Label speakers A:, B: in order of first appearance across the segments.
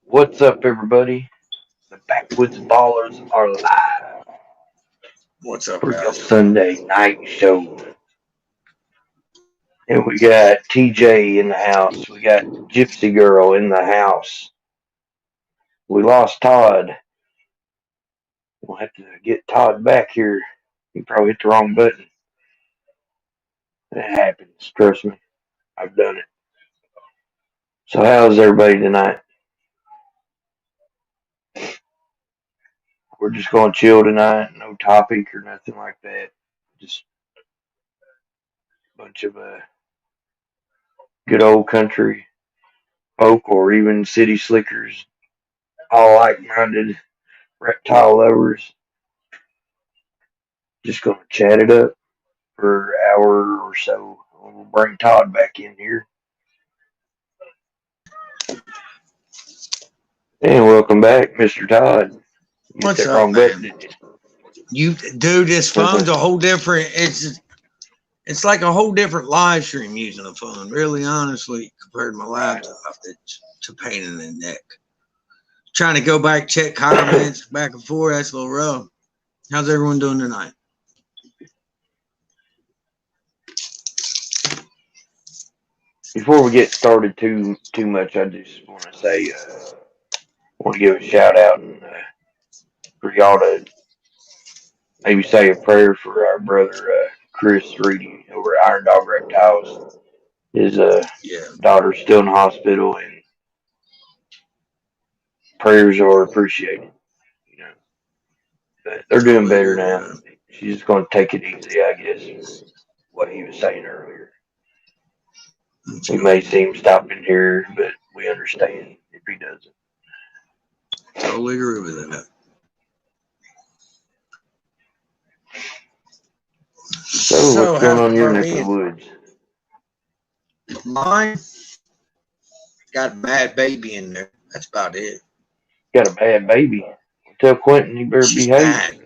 A: What's up, everybody? The BackWoods Ballers are live
B: What's up,
A: for your
B: guys?
A: Sunday night show. And we got TJ in the house. We got Gypsy Girl in the house. We lost Todd. We'll have to get Todd back here. He probably hit the wrong button. That happens. Trust me. I've done it. So how's everybody tonight? We're just going to chill tonight. No topic or nothing like that. Just a bunch of good old country folk or even city slickers, all like-minded reptile lovers. Just gonna chat it up for an hour or so. We'll bring Todd back in here. And welcome back, Mr. Todd. You hit
B: What's
A: that
B: up,
A: wrong button,
B: man?
A: didn't
B: Dude, this phone's
A: you?
B: a whole different. It's like a whole different live stream using a phone. Really, honestly, compared to my
A: Right.
B: laptop, it's a pain in the neck. Trying to go back, check comments, back and forth. That's a little rough. How's everyone doing tonight?
A: Before we get started too much, I just want to say, want to give a shout out and for y'all to maybe say a prayer for our brother Chris Reedy over at Iron Dog Reptiles. His
B: Yeah,
A: daughter's still in the hospital, and prayers are appreciated. You know, but they're doing
B: totally
A: better
B: agree with
A: now.
B: that.
A: She's just going to take it easy, I guess. What he was saying earlier.
B: That's
A: He
B: good.
A: may seem stopping here, but we understand if he doesn't.
B: Totally agree with that.
A: So, what's
B: So,
A: going
B: how's
A: on in your
B: about
A: neck of
B: me?
A: the woods?
B: Mine got a bad baby in there. That's about it.
A: Got a bad baby. Tell Quentin he better
B: She's
A: behave.
B: bad.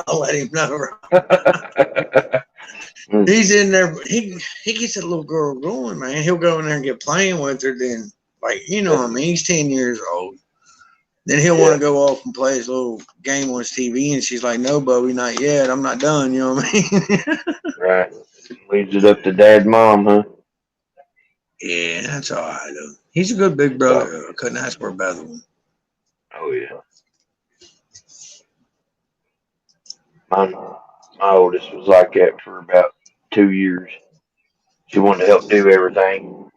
B: I'll let him know. He's in there. He gets that little girl going, man. He'll go in there and get playing with her. Then, like, you know what I mean? He's 10 years old. Then he'll want
A: Yeah,
B: to go off and play his little game on his TV, and she's like, "No, Bobby, not yet. I'm not done." You know what I mean?
A: right. Leaves it up to dad, mom, huh?
B: Yeah, that's all right. Though. He's a good big brother. I couldn't ask for a better one.
A: Oh yeah. Mine, my oldest was like that for about 2 years. She wanted to help do everything.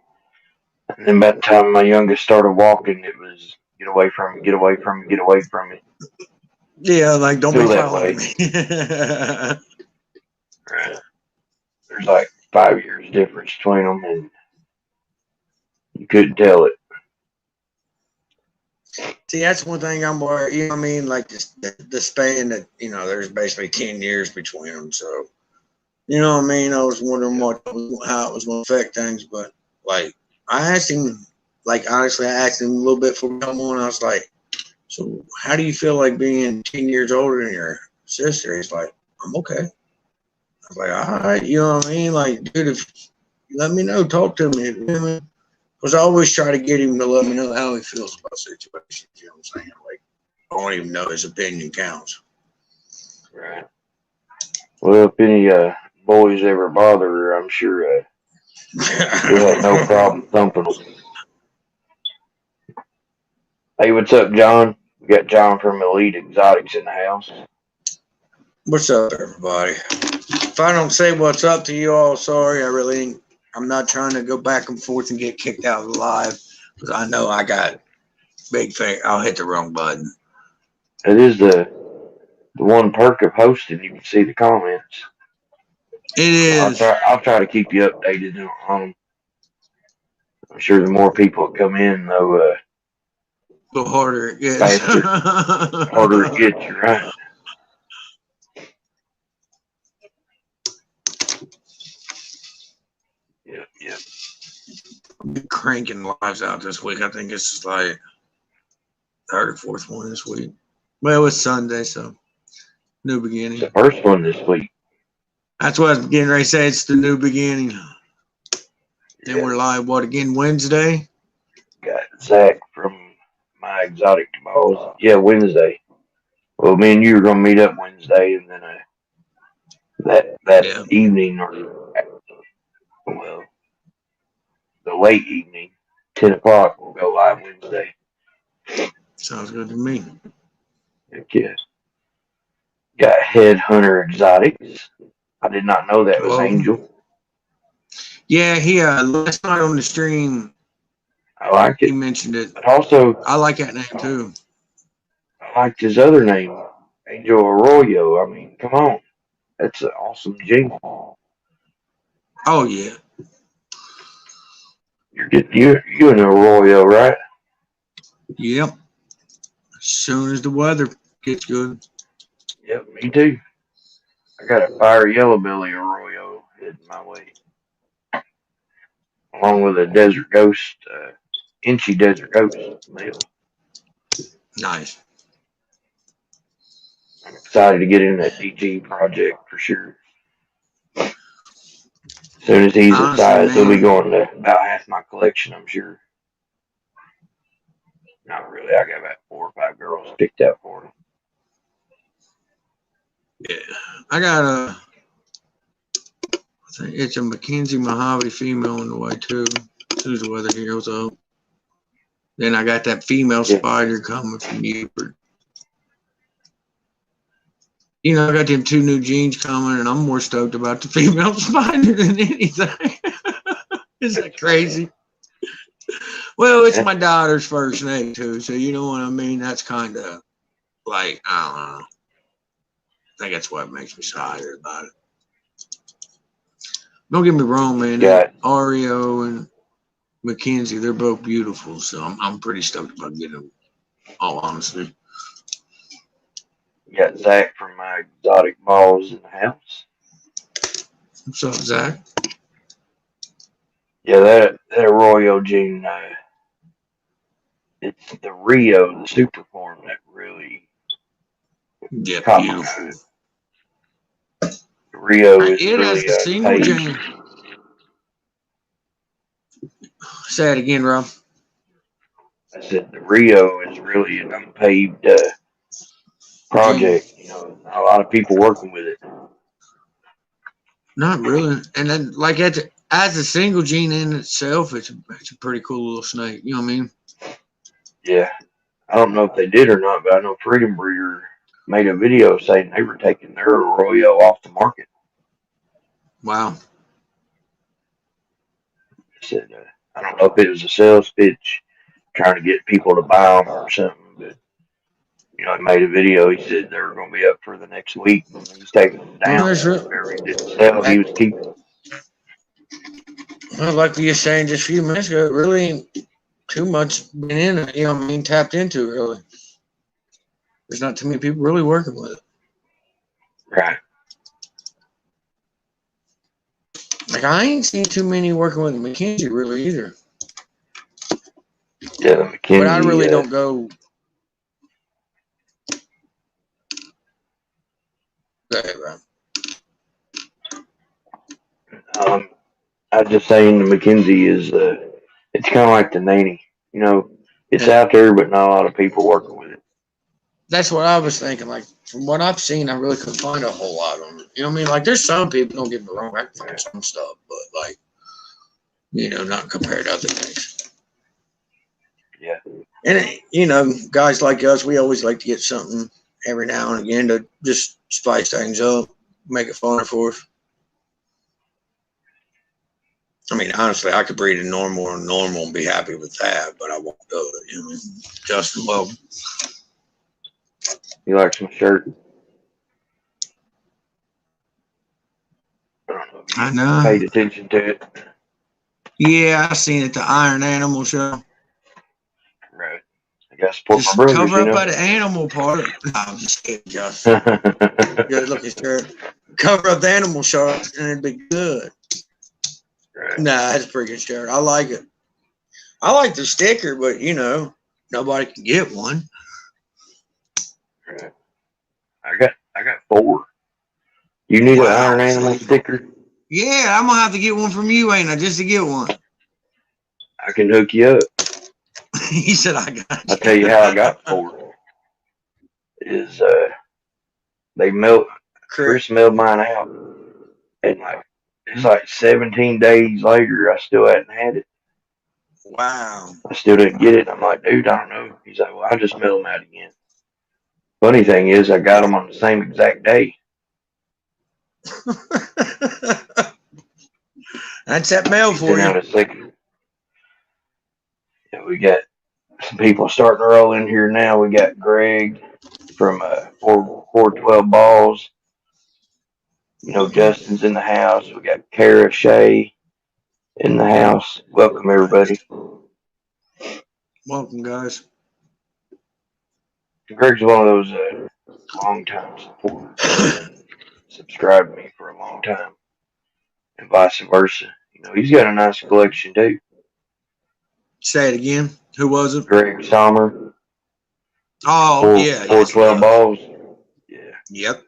A: And then by the time my youngest started walking, it was get away from me, get away from me, get away from me.
B: Yeah, like don't be
A: Still that
B: following
A: way.
B: me.
A: Right. There's like 5 years difference between them, and you couldn't tell it.
B: See, that's one thing I'm worried. You know what I mean? Like the span that there's basically 10 years between them. So you know what I mean? I was wondering how it was going to affect things, but like I asked him, like honestly, I asked him a little bit before we come on. I was like, "So how do you feel like being 10 years older than your sister?" He's like, "I'm okay." I was like, "All right," you know what I mean? Like, dude, if let me know, talk to me. You know what I mean? Because I always try to get him to let me know how he feels about situations. You know what I'm saying? Like, I don't even know his opinion counts.
A: Right. Well, if any boys ever bother her, I'm sure she'll have no problem thumping them. Hey, what's up, John? We got John from Elite Exotics in the house.
B: What's up, everybody? If I don't say what's up to you all, sorry. I'm not trying to go back and forth and get kicked out of the live because I know I got big fake. I'll hit the wrong button.
A: It is the one perk of hosting. You can see the comments.
B: It is.
A: I'll try to keep you updated on them. I'm sure the more people that come in, though,
B: The harder it gets.
A: faster, harder it gets. Right. Yep. Yep.
B: I've been cranking lives out this week. I think it's like third or fourth one this week. Well, it's Sunday, so new
A: It's
B: beginning.
A: the first one this week.
B: That's what I was getting ready to say. It's the new beginning. Then
A: Yeah.
B: we're live, what, again, Wednesday?
A: Got Zach from My Exotic Balls. Yeah, Wednesday. Well, me and you are gonna meet up Wednesday, and then that
B: Yeah,
A: evening, or well, the late evening, 10 o'clock, we'll go live Wednesday.
B: sounds good to me.
A: Heck yeah. Got Headhunter Exotics. I did not know that was
B: Well,
A: Angel.
B: yeah, he last night on the stream
A: I like
B: he
A: it,
B: mentioned it.
A: but also
B: I like that name too.
A: I liked his other name, Angel Arroyo. I mean, come on, that's an awesome jingle.
B: Oh yeah,
A: You're getting you an Arroyo, right?
B: yep. As soon as the weather gets good.
A: Yep, me too. I got a fire yellow belly Arroyo heading my way, along with a desert ghost, inchy desert ghost male.
B: Nice.
A: I'm excited to get in that DG project for sure. As soon as he's a
B: Honestly,
A: size, he'll be
B: man.
A: going to about half my collection, I'm sure. Not really. I got about 4 or 5 girls picked out for him.
B: Yeah, I got a. I think it's a Mackenzie Mojave female on the way too. As soon as the weather heals up. Then I got that female
A: Yeah,
B: spider coming from Buford. You know, I got them 2 new jeans coming, and I'm more stoked about the female spider than anything. Is that
A: that's funny.
B: crazy? Well, it's
A: Yeah,
B: my daughter's first name too, so you know what I mean. That's kind of like I don't know. I think that's what makes me excited about it. Don't get me wrong,
A: you
B: man. That
A: got
B: Oreo and Mackenzie, they're both beautiful, so I'm pretty stoked about getting them. All honesty.
A: you got Zach from My Exotic Balls in the house.
B: What's up, Zach?
A: Yeah, that Arroyo gene, it's the Rio, the super form that really
B: Yeah,
A: caught my
B: beautiful.
A: eye. The Rio is
B: It has
A: really
B: the single
A: unpaved.
B: chain. Say it again, Rob.
A: I said the Rio is really an unpaved
B: Gene.
A: project. A lot of people working with it.
B: Not really. And then, like, as a single gene in itself, it's a pretty cool little snake. You know what I mean?
A: Yeah, I don't know if they did or not, but I know Freedom Breeder made a video saying they were taking their Arroyo off the market.
B: Wow.
A: They said, I don't know if it was a sales pitch trying to get people to buy them or something, but he made a video. He said they were going to be up for the next week. He's taking them
B: Well,
A: down.
B: there's
A: Whatever he didn't sell, he was keeping.
B: like you were saying just a few minutes ago, it really ain't too much been in it. You know what I mean? Tapped into it, really. There's not too many people really working with it.
A: Right.
B: Like, I ain't seen too many working with McKenzie, really, either.
A: Yeah, the
B: But I
A: McKenzie.
B: really don't go. That, right?
A: I just saying the McKenzie is it's kind of like the nanny. It's
B: Yeah.
A: out there, but not a lot of people working with it.
B: That's what I was thinking. Like, from what I've seen, I really couldn't find a whole lot of them. You know what I mean? Like, there's some people, don't get me wrong, I can find some stuff, but, like, not compared to other things.
A: Yeah.
B: And, guys like us, we always like to get something every now and again to just spice things up, make it funner for us. I mean, honestly, I could breed a normal and be happy with that, but I won't do it. You know what I mean? Justin, well,
A: You like some shirt? I don't know if
B: I
A: you
B: know.
A: paid attention to it.
B: Yeah, I seen it, the Iron Animal show.
A: Right. I got to support my
B: Just
A: brothers,
B: cover up by the animal part. No, I'm just kidding, Justin. Good looking shirt. Cover up the animal shirt and it'd be good.
A: Right.
B: Nah, that's a pretty good shirt. I like it. I like the sticker, but nobody can get one.
A: Right. I got 4. You need an
B: Wow.
A: Iron Animal sticker?
B: Yeah, I'm gonna have to get one from you, ain't I? Just to get one.
A: I can hook you up.
B: He said, "I got
A: I'll
B: you."
A: tell you how I got 4 is they mailed
B: Correct.
A: Chris mailed mine out, and like it's like 17 days later, I still hadn't had it.
B: Wow.
A: I still didn't get it. I'm like, dude, I don't know. He's like, well, I just mailed them out again. Funny thing is, I got them on the same exact day.
B: That's that mail
A: He
B: for
A: sent
B: you.
A: out a second. Yeah, we got some people starting to roll in here now. We got Greg from 412 Balls. You know, Justin's in the house. We got Kara Shay in the house. Welcome, everybody.
B: Welcome, guys.
A: Greg's one of those long-time supporters. He's been subscribed to me for a long time, and vice versa. You know, he's got a nice collection too.
B: Say it again. Who was it?
A: Greg Sommer,
B: Oh, yeah. Yes, he
A: 412
B: does.
A: Balls. Yeah,
B: Yep.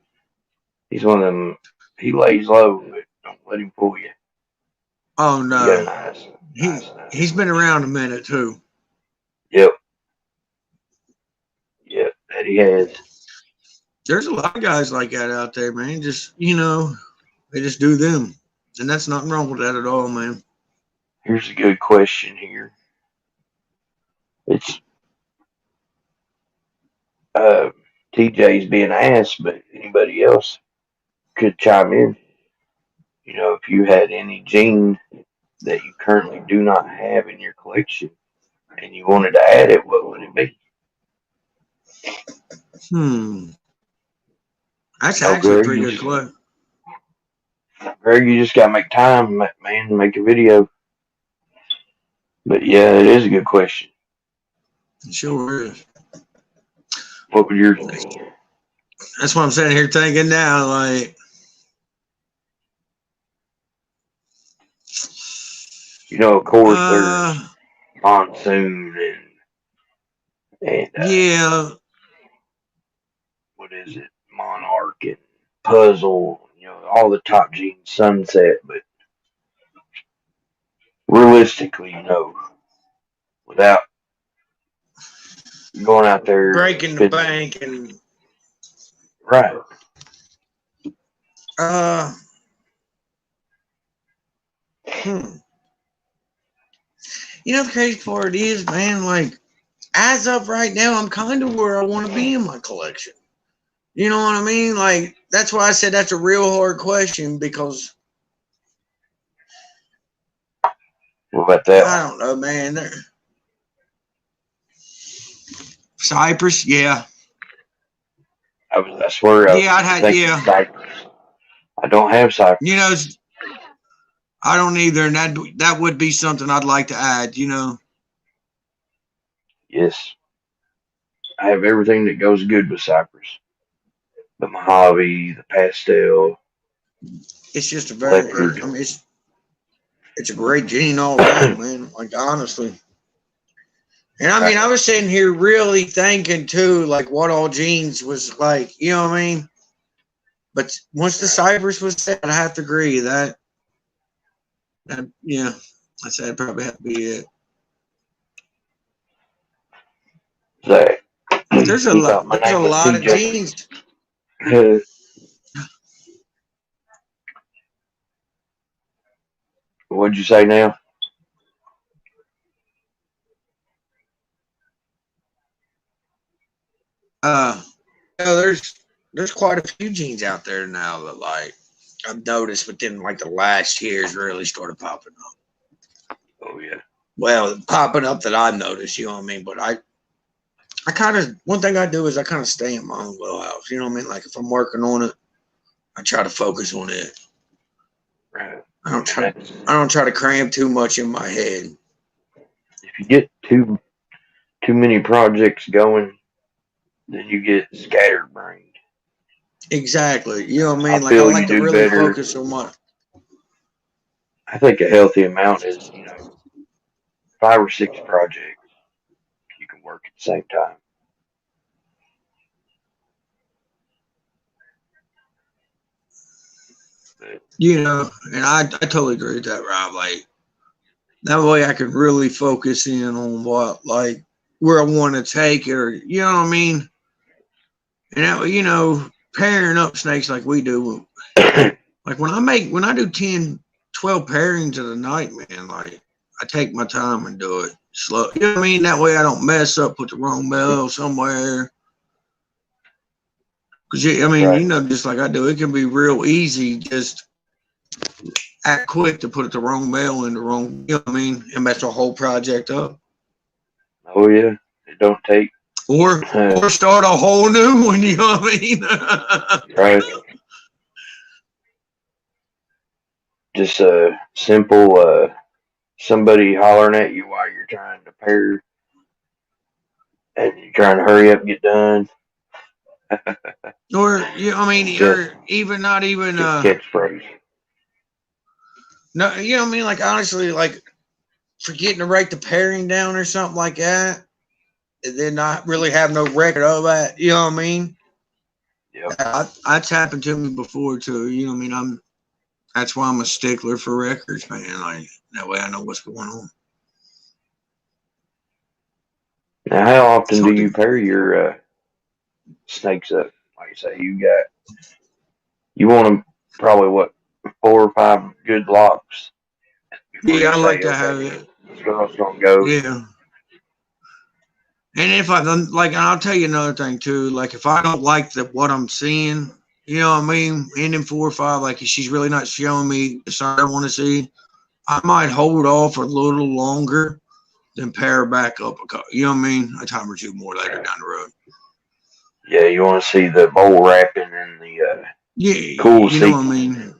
A: he's one of them. He lays low, but don't let him fool you.
B: Oh,
A: He got a
B: no. He's been
A: collection.
B: around a minute, too.
A: Yep, yep, that he has.
B: There's a lot of guys like that out there, man. Just, they just do them. And that's nothing wrong with that at all, man.
A: Here's a good question here. It's uh, TJ's being asked, but anybody else could chime in. You know, if you had any gene that you currently do not have in your collection and you wanted to add it, what would it be?
B: That's
A: No,
B: actually a
A: Greg,
B: pretty good question.
A: You just gotta make time, man, make a video. But yeah, it is a good question.
B: It sure is.
A: What would yours be?
B: That's what I'm sitting here thinking now. Like,
A: You know, of course, there's Monsoon and
B: yeah.
A: what is it, Monarch and Puzzle. You know, all the top genes, Sunset. But realistically, you know, without going out there
B: Breaking the
A: spending
B: bank and
A: right.
B: uh hmm. The crazy part is, man, like as of right now, I'm kind of where I want to be in my collection. You know what I mean? Like that's why I said that's a real hard question because
A: What about that
B: I
A: one?
B: don't know, man. Cypress, yeah.
A: I swear I was
B: Yeah, I'd have,
A: thinking
B: yeah.
A: Cypress. I don't have Cypress.
B: I don't either, and that would be something I'd like to add,
A: Yes. I have everything that goes good with Cypress. The Mojave, the pastel,
B: It's just
A: leopard.
B: it's a great gene all around, man. Like honestly. And I mean, I was sitting here really thinking too, like what all genes was like, you know what I mean? But once the Cypress was said, I have to agree that yeah, I said it'd probably have to be it.
A: Zach.
B: There's a
A: He thought
B: lot.
A: my
B: There's a
A: name was
B: lot of
A: TJ.
B: genes.
A: What'd you say now?
B: Uh, there's quite a few genes out there now that like I've noticed within like the last years really started popping up.
A: Oh yeah.
B: Well, popping up that I've noticed, you know what I mean? But I kind of one thing I do is I kind of stay in my own little house. You know what I mean? Like if I'm working on it, I try to focus on it.
A: Right.
B: I don't try to cram too much in my head.
A: If you get too many projects going, then you get scatterbrained.
B: Exactly. You know what I mean?
A: I
B: Like I
A: feel you
B: like to
A: do
B: really
A: better.
B: focus on my.
A: I think a healthy amount is, 5 or 6 projects you can work at the same time. But,
B: And I totally agree with that, Rob. Like that way I can really focus in on what like where I want to take it, or you know what I mean. And that, pairing up snakes like we do, like when I do 10, 12 pairings of the night, man, like I take my time and do it slow. You know what I mean? That way I don't mess up, put the wrong bell somewhere. Cause I mean,
A: Right.
B: just like I do, it can be real easy just act quick to put the wrong bell in the wrong, you know what I mean, and mess the whole project up.
A: Oh yeah. It don't take
B: Or start a whole new one, you know what I mean?
A: right. Just a simple somebody hollering at you while you're trying to pair and you're trying to hurry up and get done.
B: Or I mean,
A: Just
B: or even not even
A: just catchphrase.
B: no, you know what I mean? Like honestly, like forgetting to write the pairing down or something like that, and then not really have no record of that. You know what I mean?
A: Yep.
B: That's happened to me before too. You know what I mean? That's why I'm a stickler for records, man. Like that way I know what's going on.
A: Now, how often
B: So
A: do you pair your snakes up? Like you say, you want them probably what 4 or 5 good locks before
B: yeah,
A: you
B: I like
A: say,
B: to have
A: okay,
B: it.
A: this girl's gonna go.
B: Yeah. And if I don't like, and I'll tell you another thing too. Like if I don't like what I'm seeing, you know what I mean, ending 4 or 5, like if she's really not showing me the sign I want to see, I might hold off a little longer than pair her back up a couple. You know what I mean? A time or two more later
A: Right.
B: down the road.
A: Yeah, you want to see the bowl wrapping and the
B: Yeah,
A: cool
B: you know what I
A: sequencing.
B: mean.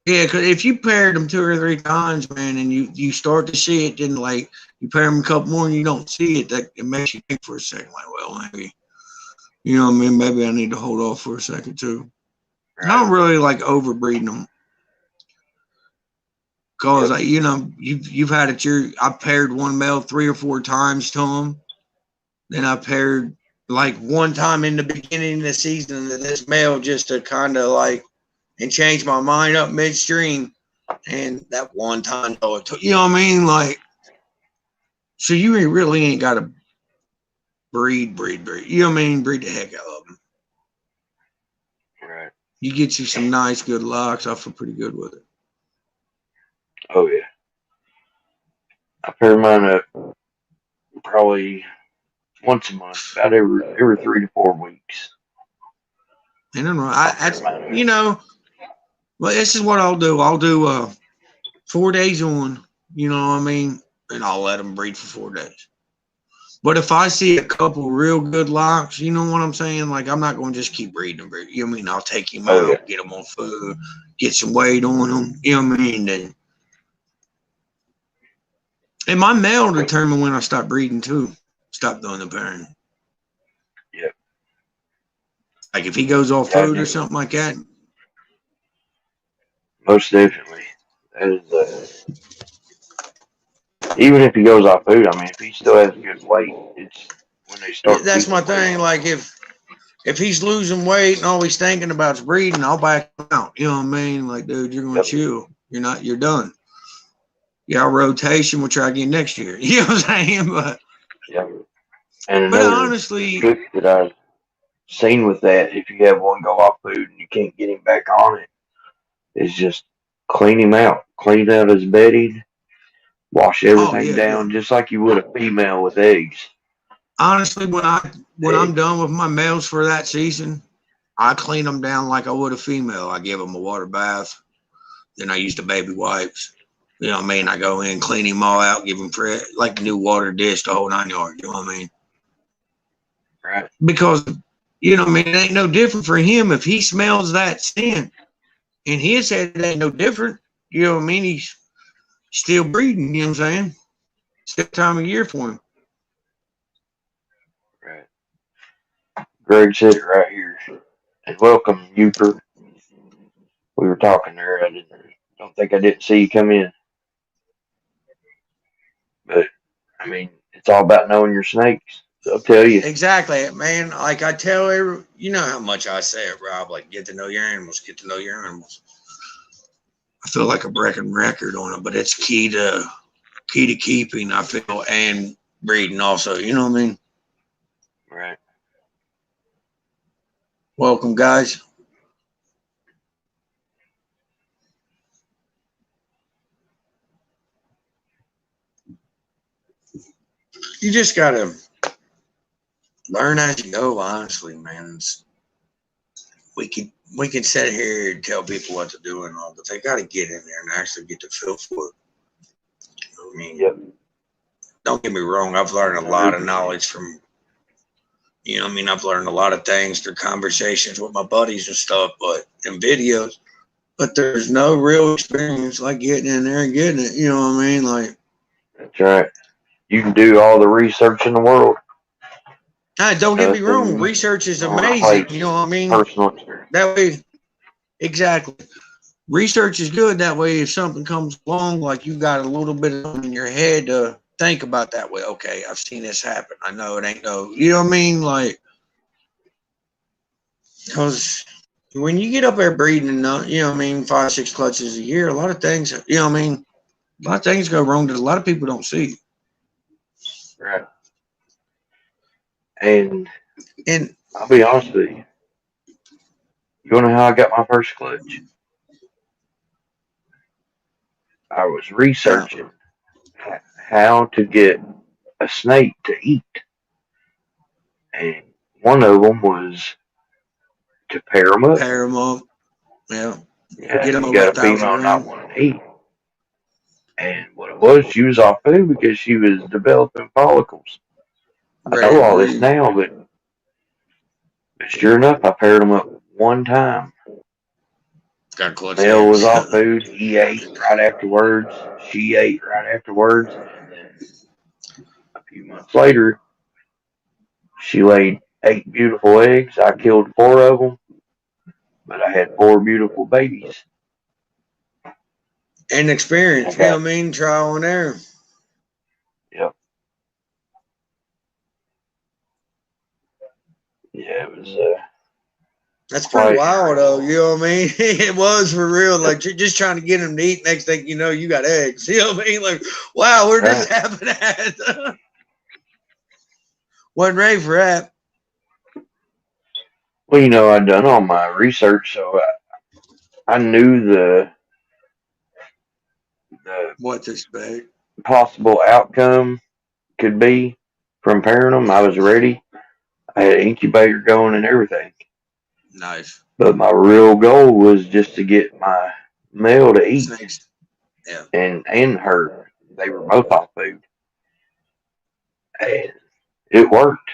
B: Yeah, because if you paired them 2 or 3 times, man, and you start to see it, then like you pair them a couple more and you don't see it, that it makes you think for a second, like, well, maybe you know what I mean. Maybe I need to hold off for a second too. And I
A: Right.
B: don't really like overbreeding them because
A: Yep.
B: you've had it. I paired one male 3 or 4 times to them. Then I paired like one time in the beginning of the season to this male just to kind of like and change my mind up midstream. And that one time, though, it took, you know what I mean? Like, so you really ain't got to breed. You know what I mean? Breed the heck out of them.
A: Right.
B: You get you some nice, good locks. I feel pretty good with it.
A: Oh yeah. I pair mine up probably once a month, about every 3 to 4 weeks.
B: And then
A: I'll pair mine up.
B: well, this is what I'll do. I'll do 4 days on, you know what I mean? And I'll let them breed for 4 days. But if I see a couple real good locks, you know what I'm saying? Like, I'm not going to just keep breeding them. You know what I mean? I'll take him
A: Oh yeah.
B: out, get them on food, get some weight on them. You know what I mean? And my male determine when I stop breeding too. Stop doing the pairing.
A: Yeah.
B: Like if he goes off
A: Yeah. I
B: food or
A: do.
B: something like that.
A: Most definitely. That is even if he goes off food. I mean, if he still has good weight, it's when they start
B: That's my
A: losing weight.
B: thing. Like if he's losing weight and all he's thinking about is breeding, I'll back him out. You know what I mean? Like, dude, you're gonna
A: Yep.
B: chill. You're done. Yeah, rotation, we'll try again next year. You know what I'm saying?
A: Yep. And
B: But
A: another
B: honestly,
A: trick that I've seen with that, if you have one go off food and you can't get him back on it, is just clean him out. Clean out his bedding, wash
B: oh
A: everything
B: yeah.
A: down just like you would a female with eggs.
B: Honestly, when I'm
A: Eggs.
B: done with my males for that season, I clean them down like I would a female. I give them a water bath. Then I use the baby wipes. You know what I mean? I go in, clean him all out, give him fresh, like new water dish, the whole 9 yards. You know what I mean?
A: Right.
B: Because, you know what I mean? It ain't no different for him if he smells that scent. And his head it ain't no different. You know what I mean? He's still breeding. You know what I'm saying? Still time of year for him.
A: Right. Greg said it right here. And welcome, Euchre. We were talking there. Don't think I didn't see you come in. But, I mean, it's all about knowing your snakes. They'll tell you.
B: Exactly, man. Like I tell you know how much I say it, Rob. Like, get to know your animals. Get to know your animals. I feel like a breaking record on it, but it's key to keeping. I feel and breeding also. You know what I mean?
A: Right.
B: Welcome, guys. You just gotta learn as you go. Honestly, man, we can sit here and tell people what to do and all, but they got to get in there and actually get the feel for it. I mean,
A: Yep.
B: don't get me wrong. I've learned a lot of knowledge from, you know, I mean, I've learned a lot of things through conversations with my buddies and stuff, but in videos. But there's no real experience like getting in there and getting it. You know what I mean? Like,
A: That's right. You can do all the research in the world.
B: hey, don't get me wrong.
A: Nothing
B: Research is
A: will
B: amazing.
A: replace
B: You know what I mean?
A: personal experience.
B: That way, exactly. Research is good. That way, if something comes along, like you got a little bit of something in your head to think about that way. Okay, I've seen this happen. I know it ain't no, you know what I mean? Like, because when you get up there breeding and, you know what I mean, 5, 6 clutches a year, a lot of things, you know what I mean? A lot of things go wrong that a lot of people don't see.
A: Right. And
B: And
A: I'll be honest with you. You wanna know how I got my first clutch? I was
B: yeah,
A: researching how to get a snake to eat. And one of them was to pair them up.
B: pair them up. Yeah,
A: Yeah,
B: get them
A: you
B: over
A: got a
B: 1,000
A: female not
B: grams.
A: wanting to eat. And what it was, she was off food because she was developing follicles. I
B: Ready
A: know
B: to
A: all this
B: breed.
A: now, but sure enough, I paired them up one time.
B: Got clutch
A: Male was
B: eggs.
A: off food. He ate right afterwards. She ate right afterwards. And then a few months later, she laid 8 beautiful eggs. I killed 4 of them, but I had 4 beautiful babies.
B: And
A: I
B: experience, you know
A: got,
B: what I mean? Trial and error.
A: yep, yeah, it was
B: That's pretty
A: quite
B: wild, though.
A: interesting.
B: You know what I mean? It was for real.
A: Yep,
B: Like, you're just trying to get them to eat. Next thing you know, you got eggs. You know what I mean? Like, wow, where did this
A: right.
B: happen at? Wasn't ready for that.
A: Well, I'd done all my research, so I knew the
B: What to expect.
A: possible outcome could be from pairing them. I
B: Yeah,
A: was ready. I had an incubator going and everything.
B: nice.
A: But my real goal was just to get my male to eat
B: Snakes. Yeah.
A: and her. They were both off food. And it worked.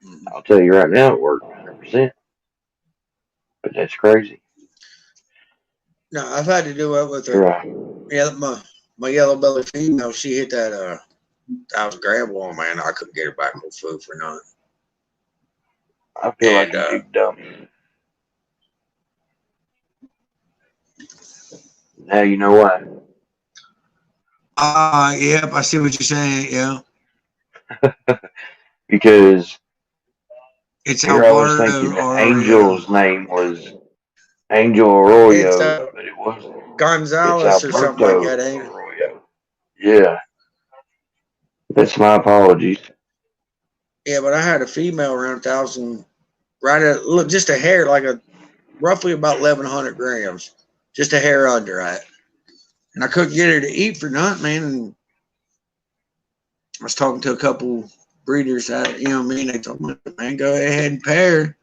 B: Mm.
A: I'll tell you right now, it worked 100%. But that's crazy.
B: No, I've had to do it with her.
A: Right.
B: Yeah, my yellow belly female, she hit that 1,000 gram wall, man. I couldn't get her back on food for nothing.
A: I feel like
B: And
A: a big dummy. Now you know why.
B: yep, I see what you're saying. Yeah,
A: Because
B: it's
A: here I was
B: Alberto
A: thinking the
B: or
A: angel's name was Angel
B: it's
A: Arroyo, but it wasn't. It's
B: Gonzalez or something like
A: Alberto
B: that, ain't it?
A: Arroyo. Yeah, that's my apologies.
B: Yeah, but I had a female around 1,000, right at look just a hair, like a roughly about 1,100 grams, just a hair under that. And I couldn't get her to eat for nothing, man. And I was talking to a couple breeders that, you know what I mean? They told me, man, go ahead and pair.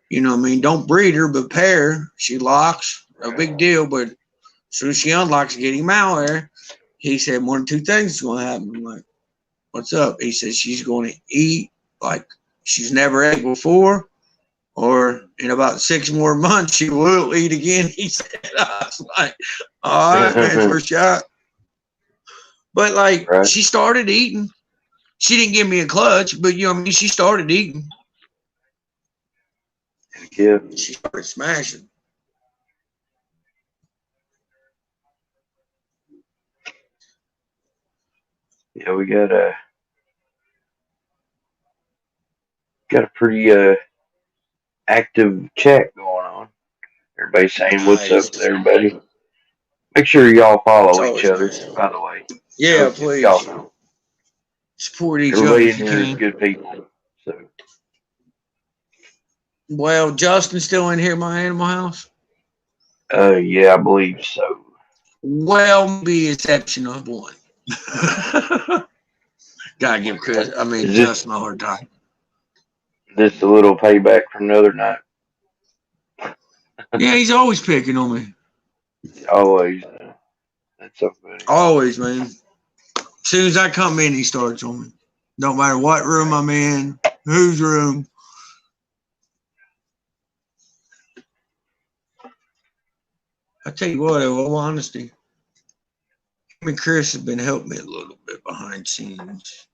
B: You know what I mean? Don't breed her, but pair. She locks, no
A: Right.
B: big deal. But as soon as she unlocks, get him out there. He said one of two things is going to happen. I'm like, what's up? He said she's going to eat like she's never ate before, or in about 6 more months she will eat again. He said, I was like, all right, man, first shot. But like
A: Right.
B: she started eating. She didn't give me a clutch, but you know what I mean? She started eating.
A: Yeah.
B: She started smashing.
A: Yeah, we got a pretty active chat going on. Everybody's saying what's up with
B: Nice.
A: everybody. Make sure y'all
B: It's
A: follow each
B: always
A: other,
B: nice.
A: by the way.
B: Yeah,
A: If y'all
B: please.
A: know.
B: Support each other
A: Everybody
B: if
A: in
B: you
A: here is
B: can.
A: good people. So,
B: Well, Justin's still in here, my Animal House.
A: yeah, I believe so.
B: Well, be exception of one. Gotta give
A: Is
B: Justin a hard time.
A: this a little payback from the other night?
B: Yeah, he's always picking on me.
A: Always. That's so funny.
B: Always, man. As soon as I come in, he starts on me. Don't matter what room I'm in, whose room. I tell you what, in all honesty, him and Chris have been helping me a little bit behind scenes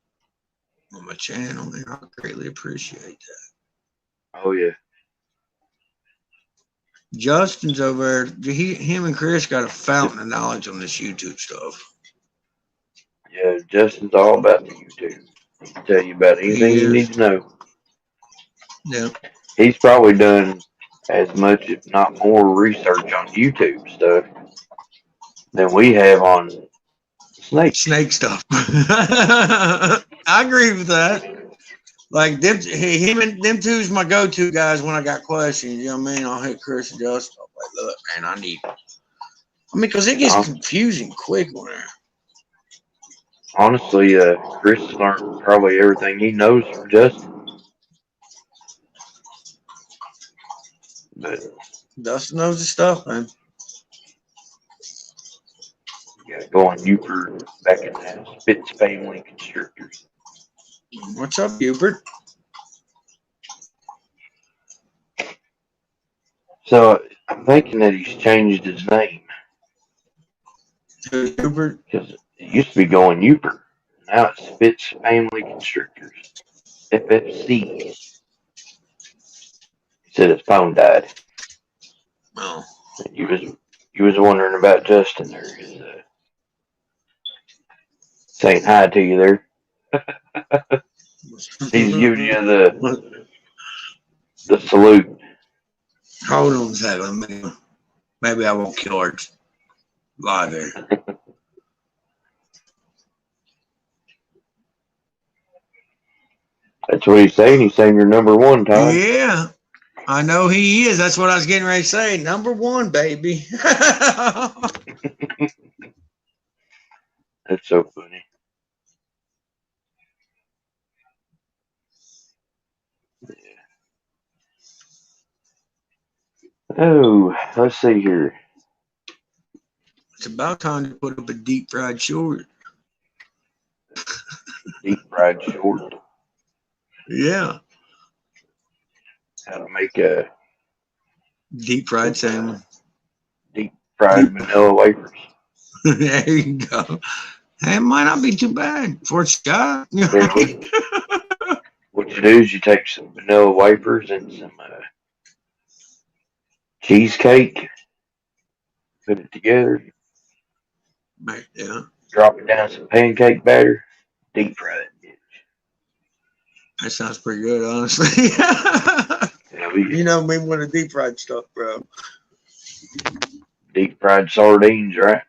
B: on my channel, and I greatly appreciate that.
A: Oh, yeah.
B: Justin's over there. Him and Chris got a fountain of knowledge on this YouTube stuff.
A: Yeah, Justin's all about the YouTube. He can tell you about anything
B: He
A: you need
B: is.
A: to know.
B: Yeah.
A: He's probably done as much, if not more, research on YouTube stuff than we have on snakes.
B: Snake stuff. I agree with that. Like them two's my go-to guys when I got questions. You know what I mean? I'll hit Chris and Justin. I'm like, look, man, because it gets confusing quick on there.
A: Honestly, Chris has learned probably everything he knows from Justin. But
B: Dustin knows his stuff, man.
A: you gotta go on Uper back in the Spitz family constrictors.
B: What's up, Hubert?
A: So I'm thinking that he's changed his name.
B: Hubert?
A: Because it used to be going Uper. Now it's Spitz Family Constrictors. FFC. He said his phone died.
B: Oh.
A: You was wondering about Justin there. Saying hi to you there. He's giving you the salute.
B: Hold on a second. Maybe I won't kill her live there.
A: That's what he's saying. He's saying you're number one, Todd.
B: Yeah, I know he is. That's what I was getting ready to say. Number one, baby.
A: That's so funny. Yeah. Oh, let's see here.
B: It's about time to put up a deep fried short.
A: Deep fried short.
B: Yeah.
A: How to make a
B: deep fried salmon.
A: Deep fried vanilla wafers.
B: There you go. It might not be too bad for a shot.
A: What you do is you take some vanilla wafers and some cheesecake, put it together,
B: Yeah.
A: drop it down some pancake batter, deep fry it, bitch.
B: That sounds pretty good, honestly.
A: Yeah,
B: you know me with the deep fried stuff, bro.
A: Deep fried sardines, right?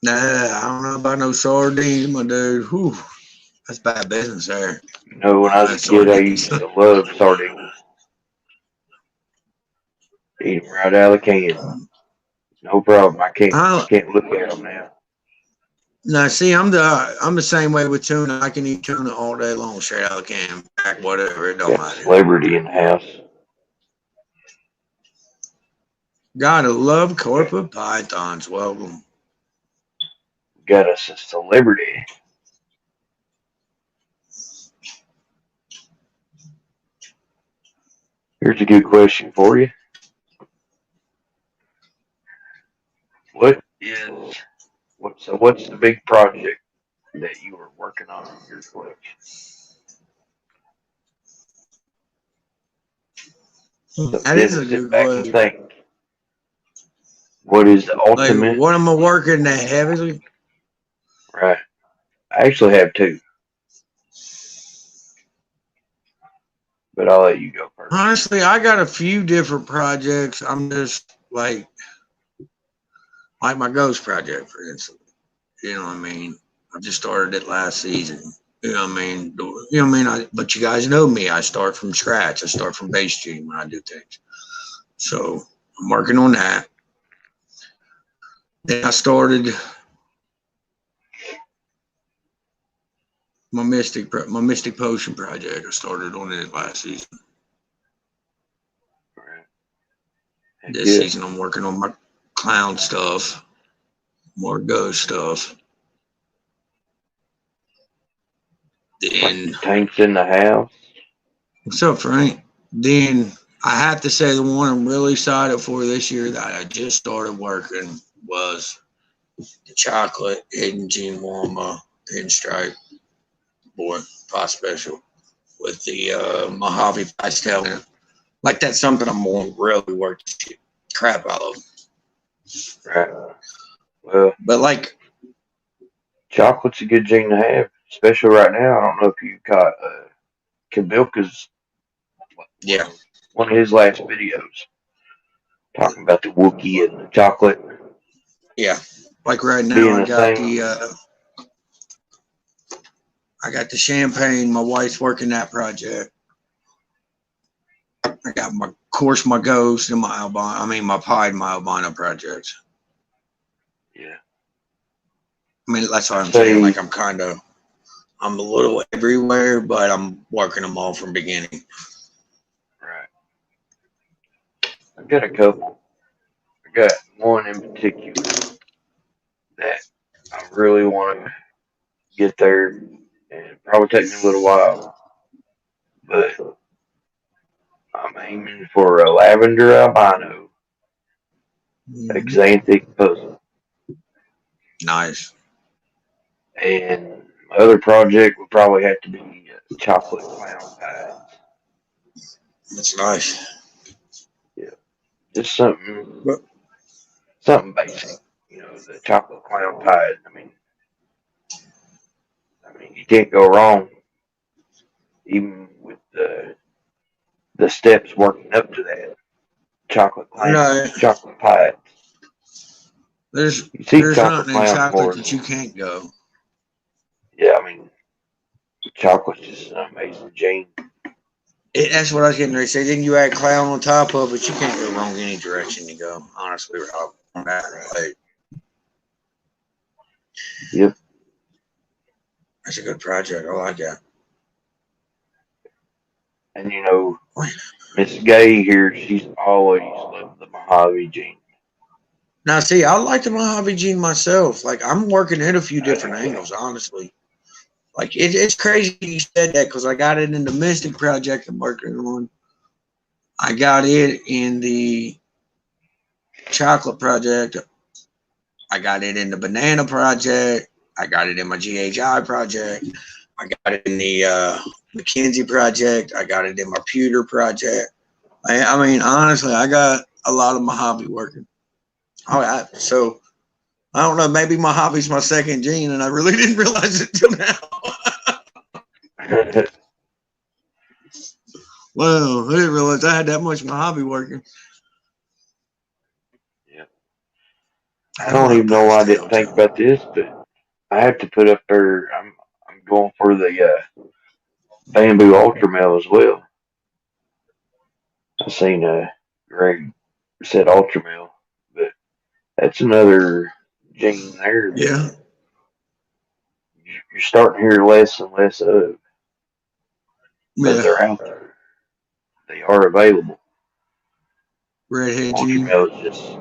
B: Nah, I don't know about no sardines, my dude. Whew, that's bad business there.
A: You know, when I was a kid, I used to love sardines. Eat them right out of the can. No problem. I can't look at them now.
B: Now, see, I'm the same way with tuna. I can eat tuna all day long, straight out of the can, back, whatever. It don't matter.
A: Celebrity in the house.
B: Gotta love corporate pythons. Welcome.
A: Got us a celebrity. Here's a good question for you. What's the big project that you were working on in your collection?
B: That is a good question.
A: Think, what is the ultimate?
B: Like, what am I working that heavily?
A: Right. I actually have two. But I'll let you go first.
B: Honestly, I got a few different projects. I'm just like my ghost project, for instance. You know what I mean? I just started it last season. You know what I mean? You know what I mean? But you guys know me. I start from scratch. I start from base tuning when I do things. So I'm working on that. Then I started my Mystic Potion project. I started on it last season. This season I'm working on my clown stuff, more ghost stuff. Then
A: like tanks in the house.
B: What's up, Frank? Then I have to say the one I'm really excited for this year that I just started working was the chocolate hidden gene Walma pinstripe boy pie special with the Mojave pastel. Like that's something I'm going to really work the shit crap out of.
A: Right. Well,
B: but like
A: chocolate's a good gene to have, especially right now. I don't know if you caught Kabilka's one of his last videos talking about the Wookiee and the chocolate.
B: Yeah, like right now I got the champagne. My wife's working that project. I got my ghost and my albino. I mean my pie and my albino projects.
A: Yeah.
B: I mean that's what I'm saying. Like I'm a little everywhere, but I'm working them all from beginning.
A: Right. I've got a couple. I got one in particular that I really want to get there, and it'll probably take me a little while. But I'm aiming for a lavender albino xanthic puzzle.
B: Nice.
A: And my other project would probably have to be chocolate clown pie.
B: That's nice.
A: Yeah, just something basic. You know, the chocolate clown pie. I mean, you can't go wrong, even with the steps working up to that. Chocolate clown, chocolate pie.
B: There's nothing in chocolate that you can't go.
A: Yeah, I mean, chocolate's just an amazing gene.
B: That's what I was getting ready to say. Then you add clown on top of it, you can't go wrong any direction you go. Honestly, on that, right?
A: Yep.
B: That's a good project. I like that.
A: And you know, Miss Gay here, she's always loved the Mojave gene.
B: Now, see, I like the Mojave gene myself. Like, I'm working at a few different angles, honestly. Like, it's crazy you said that because I got it in the Mystic project I'm working on. I got it in the chocolate project. I got it in the banana project. I got it in my GHI project. I got it in the McKinsey project. I got it in my pewter project. I mean, honestly, I got a lot of Mojave working. So I don't know. Maybe Mojave's my second gene, and I really didn't realize it till now. Well, I didn't realize I had that much Mojave working.
A: Yeah. I don't even know why I didn't think about this, but I have to put up there. I'm going for the bamboo ultramel as well. I seen Greg said ultramel, but that's another gene there.
B: Yeah.
A: You're starting to hear less and less of. But they're out there. They are available.
B: Redhead gene.
A: Ultramel is just,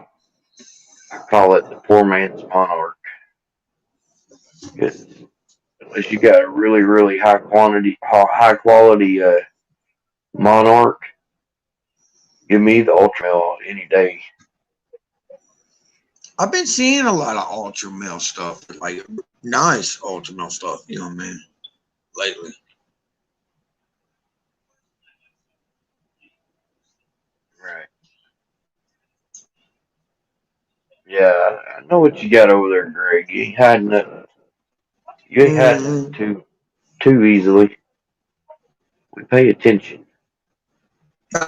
A: I call it the poor man's monarch. Because unless you got a really, really high quality monarch, give me the ultramel any day.
B: I've been seeing a lot of ultramel stuff, like nice ultramel stuff, you know what I mean, lately.
A: Right. Yeah, I know what you got over there, Greg. You ain't hiding nothing. You ain't hiding nothing too easily. We pay attention.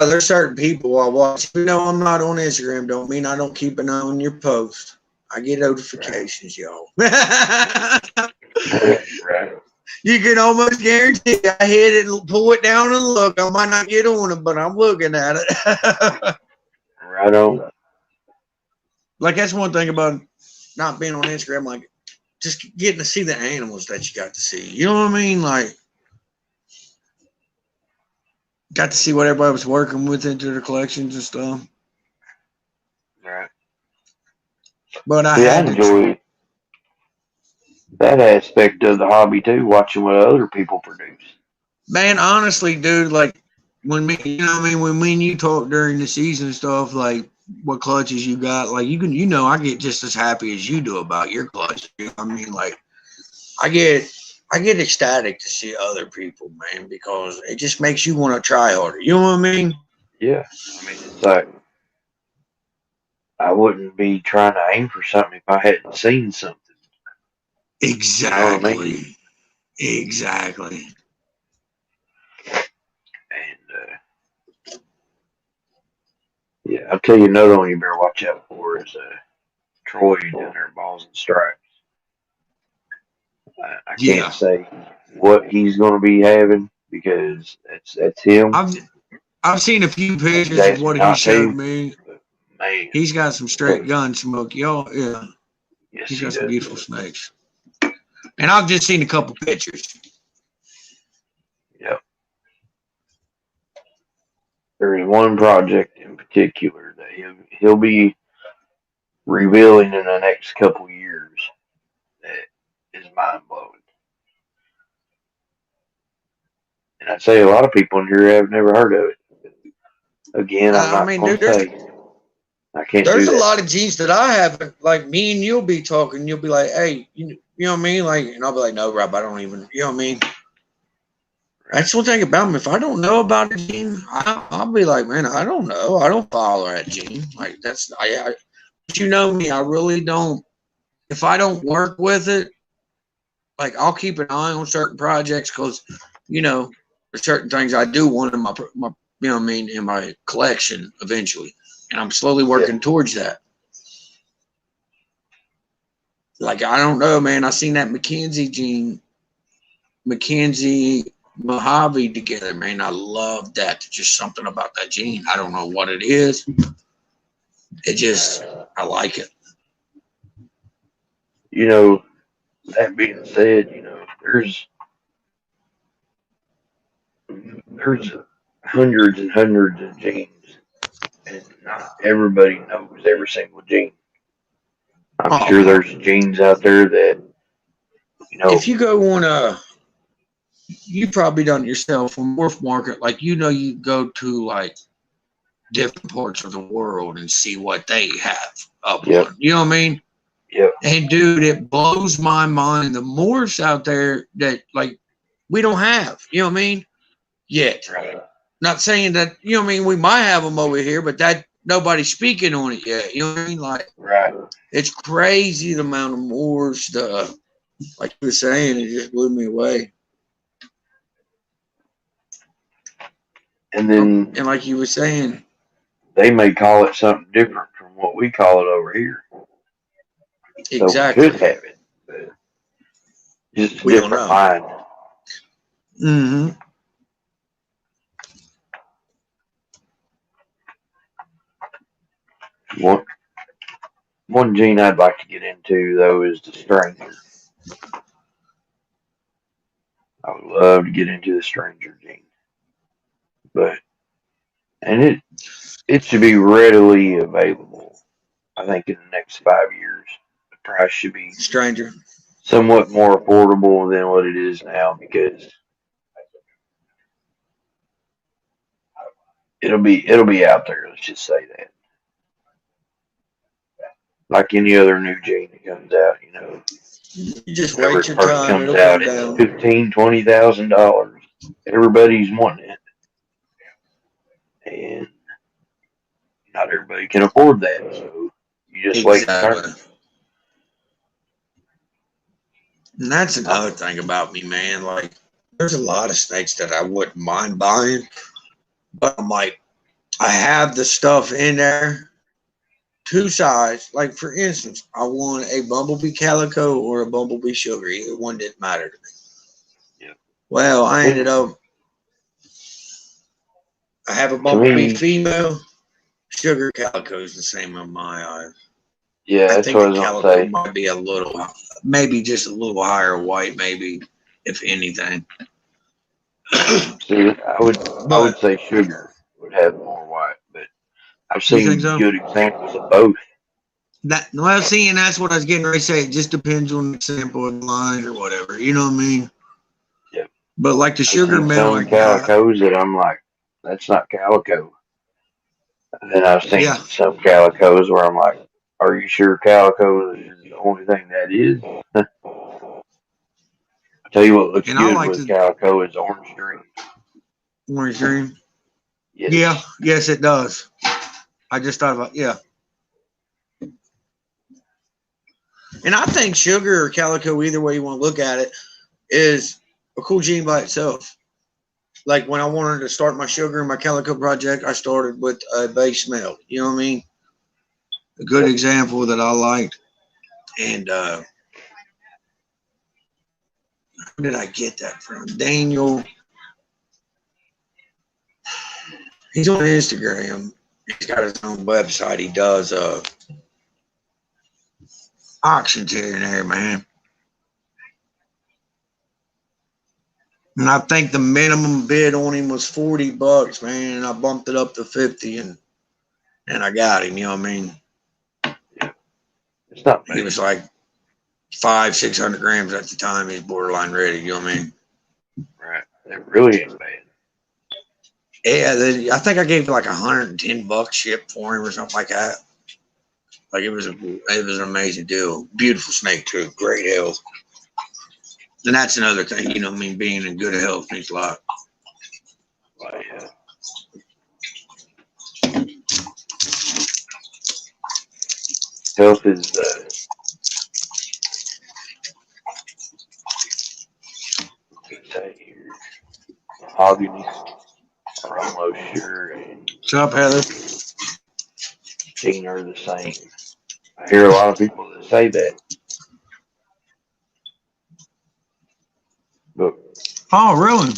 B: There's certain people I watch. You know, I'm not on Instagram. Don't mean I don't keep an eye on your post. I get notifications, y'all.
A: Right.
B: You can almost guarantee I hit it, pull it down and look. I might not get on it, but I'm looking at it.
A: Right on.
B: Like, that's one thing about not being on Instagram, like, just getting to see the animals that you got to see. You know what I mean? Like, got to see what everybody was working with into their collections and stuff.
A: Right.
B: But I
A: See, I
B: had to,
A: enjoy that aspect of the hobby too, watching what other people produce.
B: man, honestly, dude, like, when me, you know what I mean? When me and you talk during the season and stuff, like, what clutches you got, like, you can, you know, I get just as happy as you do about your clutch. You know what I mean? Like, I get ecstatic to see other people, man, because it just makes you want to try harder. You know what I mean?
A: Yeah. I mean, it's like I wouldn't be trying to aim for something if I hadn't seen something. You know what I mean?
B: Exactly. Exactly.
A: And yeah, I'll tell you another one you better watch out for is Troy down there, Balls and Stripes. I can't
B: Yeah.
A: say what he's going to be having because that's him.
B: I've I've seen a few
A: He's
B: pictures of
A: asked me
B: what he
A: not
B: showed
A: to,
B: me.
A: but man,
B: He's got some straight gun smoke, y'all. Yeah,
A: yes,
B: he's
A: he
B: got some
A: does.
B: beautiful snakes. And I've just seen a couple pictures.
A: Yep. There is one project in particular that he'll be revealing in the next couple years that is mind blowing. And I'd say a lot of people in here have never heard of it. Again, I'm
B: I
A: not
B: mean,
A: going
B: dude,
A: to say I can't do
B: there's a
A: that.
B: lot of genes that I haven't. Like, me and you'll be talking. You'll be like, "Hey, you know what I mean?" Like, and I'll be like, "No, Rob, I don't even." You know what I mean? That's one thing about me. If I don't know about a gene, I'll be like, "Man, I don't know. I don't follow that gene." Like, that's but you know me. I really don't. If I don't work with it, like, I'll keep an eye on certain projects because, you know, there's certain things I do want in my you know what I mean, in my collection eventually, and I'm slowly
A: Yeah.
B: working towards that. Like, I don't know, man. I seen that Mackenzie Mojave together, man. I love that. There's just something about that gene. I don't know what it is. It just, I like it.
A: You know, that being said, there's hundreds and hundreds of genes, and not everybody knows every single gene. I'm
B: Oh
A: sure
B: no.
A: there's genes out there that you
B: If
A: know.
B: you go on you probably done it yourself on Morph Market, like, you know, you go to like different parts of the world and see what they have up
A: Yep.
B: on. You know what I mean?
A: Yep.
B: And dude, it blows my mind the morphs out there that, like, we don't have. You know what I mean? Yet.
A: Right.
B: Not saying that, you know what I mean, we might have them over here, but that nobody's speaking on it yet. You know what I mean? Like,
A: Right.
B: it's crazy the amount of morphs, like you were saying, it just blew me away.
A: And then
B: And like you were saying,
A: they may call it something different from what we call it over here. So we could
B: exactly.
A: have it, but just a
B: We don't
A: different
B: know.
A: line.
B: Mm-hmm.
A: One one gene I'd like to get into though is the stranger. I would love to get into the stranger gene, but and it should be readily available. I think in the next 5 years, the price should be
B: Stranger.
A: somewhat more affordable than what it is now because it'll be out there. Let's just say that. Like any other new gene that comes out,
B: You just
A: whenever
B: wait
A: it
B: your
A: first
B: time,
A: comes
B: it'll come
A: out, it's
B: down.
A: $15,000, $20,000. Everybody's wanting it, and not everybody can afford that. So you just wait your
B: Exactly.
A: turn.
B: And that's another thing about me, man. Like, there's a lot of snakes that I wouldn't mind buying, but I'm like, I have the stuff in there two sides. Like for instance, I want a Bumblebee Calico or a Bumblebee Sugar. Either one didn't matter to me.
A: Yeah.
B: Well, I ended
A: It,
B: up. I have a
A: to
B: Bumblebee
A: me,
B: female. Sugar Calico is the same in my eyes.
A: yeah,
B: I
A: that's
B: think
A: what I
B: the
A: was gonna
B: Calico
A: say.
B: might be a little, maybe just a little higher white, maybe if anything.
A: See, I would
B: But
A: say sugar would have more white, but I've
B: you think
A: seen
B: so?
A: good examples of both.
B: That well, see, and that's what I was getting ready to say. It just depends on the sample of the lines or whatever. You know what I mean?
A: Yeah,
B: But like the
A: I've
B: sugar
A: seen
B: mill,
A: some calicos that I'm like, that's not calico. And then I've
B: yeah,
A: seen some calicos where I'm like, are you sure calico is the only thing that is? I tell you what looks
B: and I
A: good
B: like
A: with
B: the
A: calico is orange dream.
B: orange green. Yeah,
A: Yes.
B: yes, it does. I just thought about and I think sugar or calico, either way you want to look at it, is a cool gene by itself. Like when I wanted to start my sugar and my calico project, I started with a base male. You know what I mean? A good
A: Yep.
B: example that I liked. And who did I get that from? Daniel. He's on Instagram. He's got his own website. He does auctions here and there, man. And I think the minimum bid on him was $40, man. And I bumped it up to 50 and I got him, you know what I mean?
A: Yeah. It's not
B: He
A: bad.
B: was like 600 grams at the time. He's borderline ready, you know what I mean?
A: Right. It really ain't bad.
B: Yeah, I think I gave like $110 shipped for him or something like that. Like it was an amazing deal. Beautiful snake too, great health. And that's another thing, you know what I mean? Being in good health means a lot.
A: But yeah. Health is let me say here, mahogany are almost sure and
B: What's up, Heather?
A: Gene are the same. I hear a lot of people that say that, but
B: Oh, really?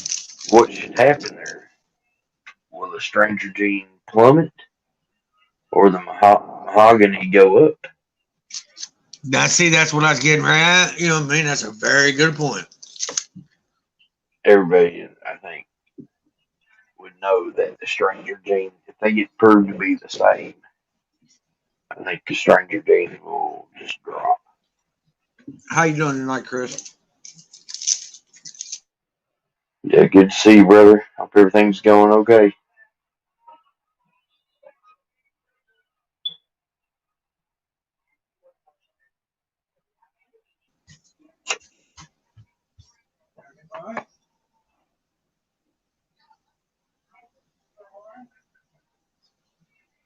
A: what should happen there? Will the stranger gene plummet or the mahogany go up?
B: That's what I was getting right at. You know what I mean? That's a very good point.
A: Everybody, I think, would know that the stranger gene, if they get proved to be the same, I think the stranger gene will just drop.
B: How you doing tonight, Chris?
A: Yeah, good to see you, brother. Hope everything's going okay.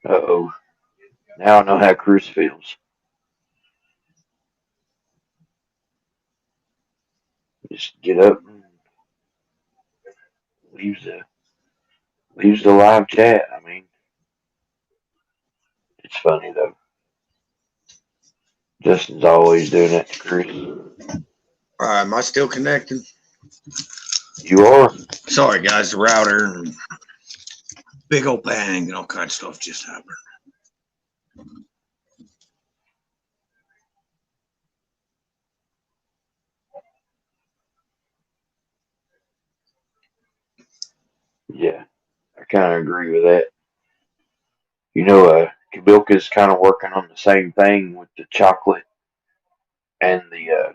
A: Uh-oh. Now I know how Chris feels. Just get up and leaves the live chat. I mean, it's funny though. Justin's always doing that to Chris.
B: Am I still connected?
A: You are?
B: Sorry, guys. The router and big old bang and all kinds of stuff just happened.
A: Yeah, I kind of agree with that. You know, Kabilka's kind of working on the same thing with the chocolate and the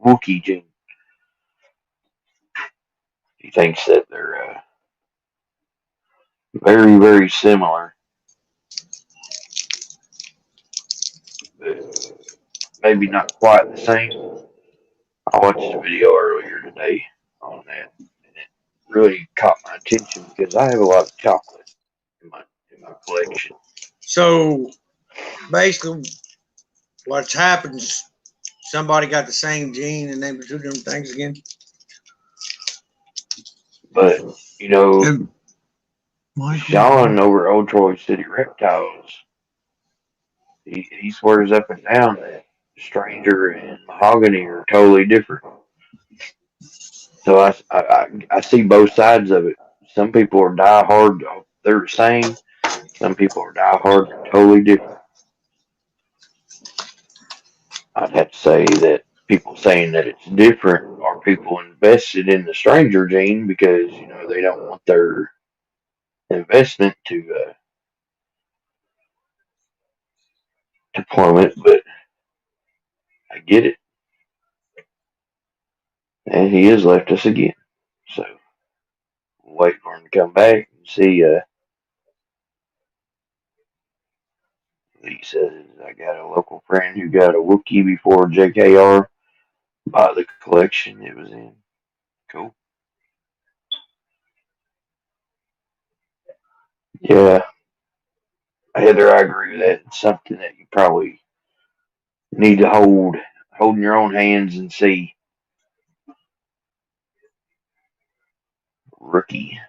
A: Wookiee gene. He thinks that they're very, very similar, but maybe not quite the same. I watched a video earlier today on that, and it really caught my attention because I have a lot of chocolate in my collection.
B: So basically, what's happened is somebody got the same gene and named two different things again.
A: But you know,
B: And Michael,
A: Sean over at Old Troy City Reptiles, he swears up and down that stranger and mahogany are totally different. So I see both sides of it. Some people are die hard, they're the same. Some people are die hard, they're totally different. I'd have to say that people saying that it's different are people invested in the stranger gene because they don't want their investment to plummet. But I get it, and he has left us again. So we'll wait for him to come back and see. He says I got a local friend who got a Wookiee before JKR bought the collection it was in. Cool. Yeah, Heather, I agree with that. It's something that you probably need to hold in your own hands and see. Rookie.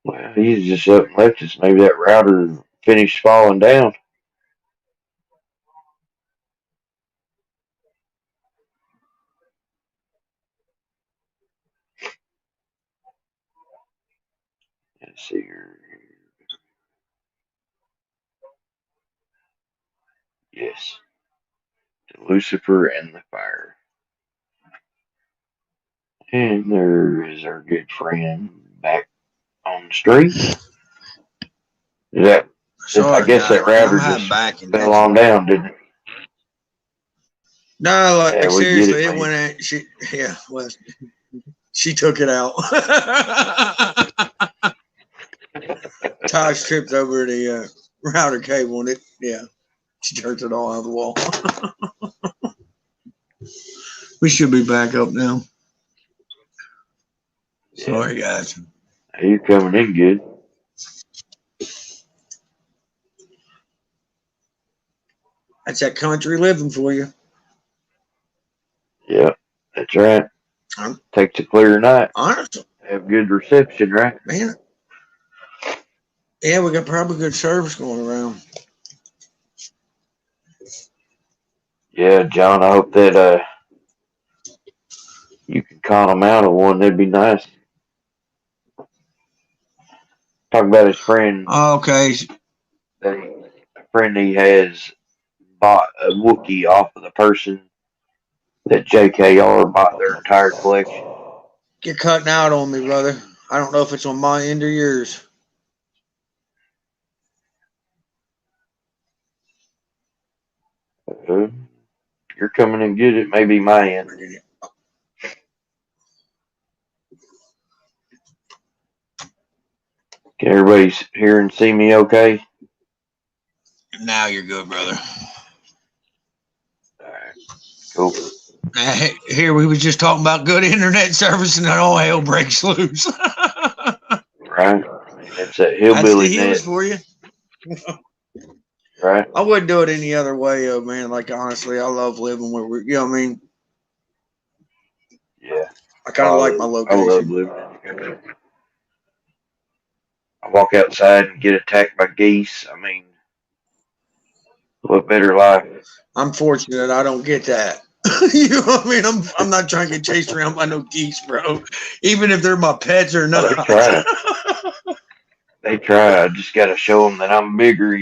A: Well, he's just up and left us. Maybe that router finished falling down. Let's see here. Yes, to Lucifer and the fire. And there is our good friend back on the street. That I
B: Sorry,
A: guess that
B: guys, man. I'm
A: router
B: having
A: just
B: back
A: fell
B: connection.
A: on down, didn't it?
B: No,
A: Yeah,
B: like
A: we get
B: seriously,
A: it,
B: it
A: man.
B: went. Yeah, well, she took it out. Taj tripped over the router cable and it. Yeah, she jerked it all out of the wall. We should be back up now.
A: Yeah,
B: Sorry, guys.
A: you're coming in good.
B: That's that country living for you.
A: Yeah, that's right.
B: I'm
A: Takes a clear night.
B: honest,
A: Have good reception, right?
B: man. Yeah, we got probably good service going around.
A: Yeah, John. I hope that you can con him out of one. That'd be nice. Talk about his friend
B: Okay,
A: a friend he has bought a Wookiee off of the person that JKR bought their entire collection.
B: you're cutting out on me, brother. I don't know if it's on my end or yours.
A: Uh, you're coming in good. It may be my end. Can everybody hear and see me okay?
B: Now you're good, brother.
A: All right, cool.
B: Here we was just talking about good internet service, and then all hell breaks loose.
A: Right? I mean, that's that
B: That's the
A: hillbilly
B: hills
A: net,
B: for you.
A: right?
B: I wouldn't do it any other way, man. Like honestly, I love living where we're. You know what I mean?
A: Yeah.
B: I kind of like my
A: I love
B: location.
A: living in the country. I walk outside and get attacked by geese. I mean, what better life?
B: I'm fortunate I don't get that. You know what I mean? I'm not trying to get chased around by no geese, bro. Even if they're my pets or
A: Oh, they
B: not.
A: try. They try. I just got to show them that I'm bigger.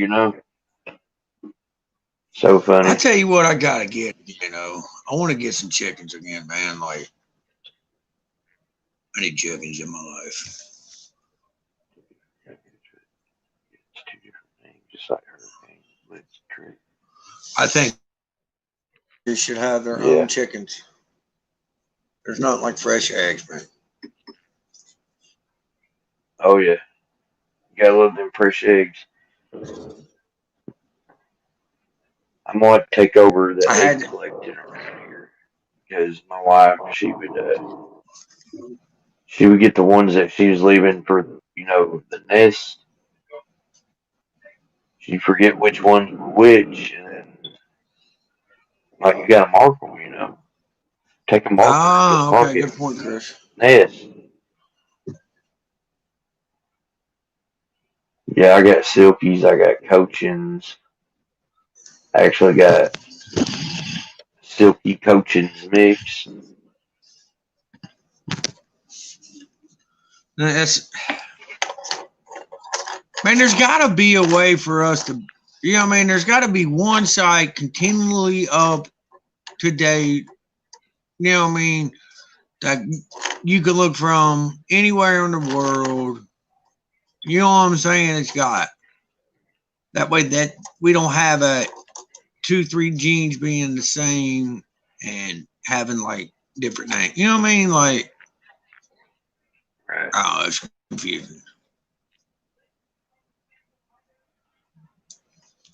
A: So
B: I
A: funny.
B: tell you what, I gotta get. I want to get some chickens again, man. Like I need chickens in my life.
A: It's two different things, just like hurricane, blitz, trick.
B: I think they should have their own
A: Yeah.
B: chickens. There's not like fresh eggs, man.
A: Oh yeah. You gotta love them fresh eggs. I'm gonna take over the
B: I
A: egg
B: had
A: collecting around here because my wife, she would get the ones that she was leaving for the nest. She'd forget which ones were which, and then like you gotta mark them. Take a marker and put
B: okay,
A: mark it
B: good point, Chris.
A: nest. Yeah, I got Silkies, I got Coachins. I actually got Silky Coachins mix.
B: That's, man, there's got to be a way for us to, you know what I mean? There's got to be one site continually up to date, you know what I mean, that you can look from anywhere in the world. You know what I'm saying? It's got that way that we don't have a 2, 3 genes being the same and having like different names. You know what I mean? Like,
A: Right.
B: oh, it's confusing.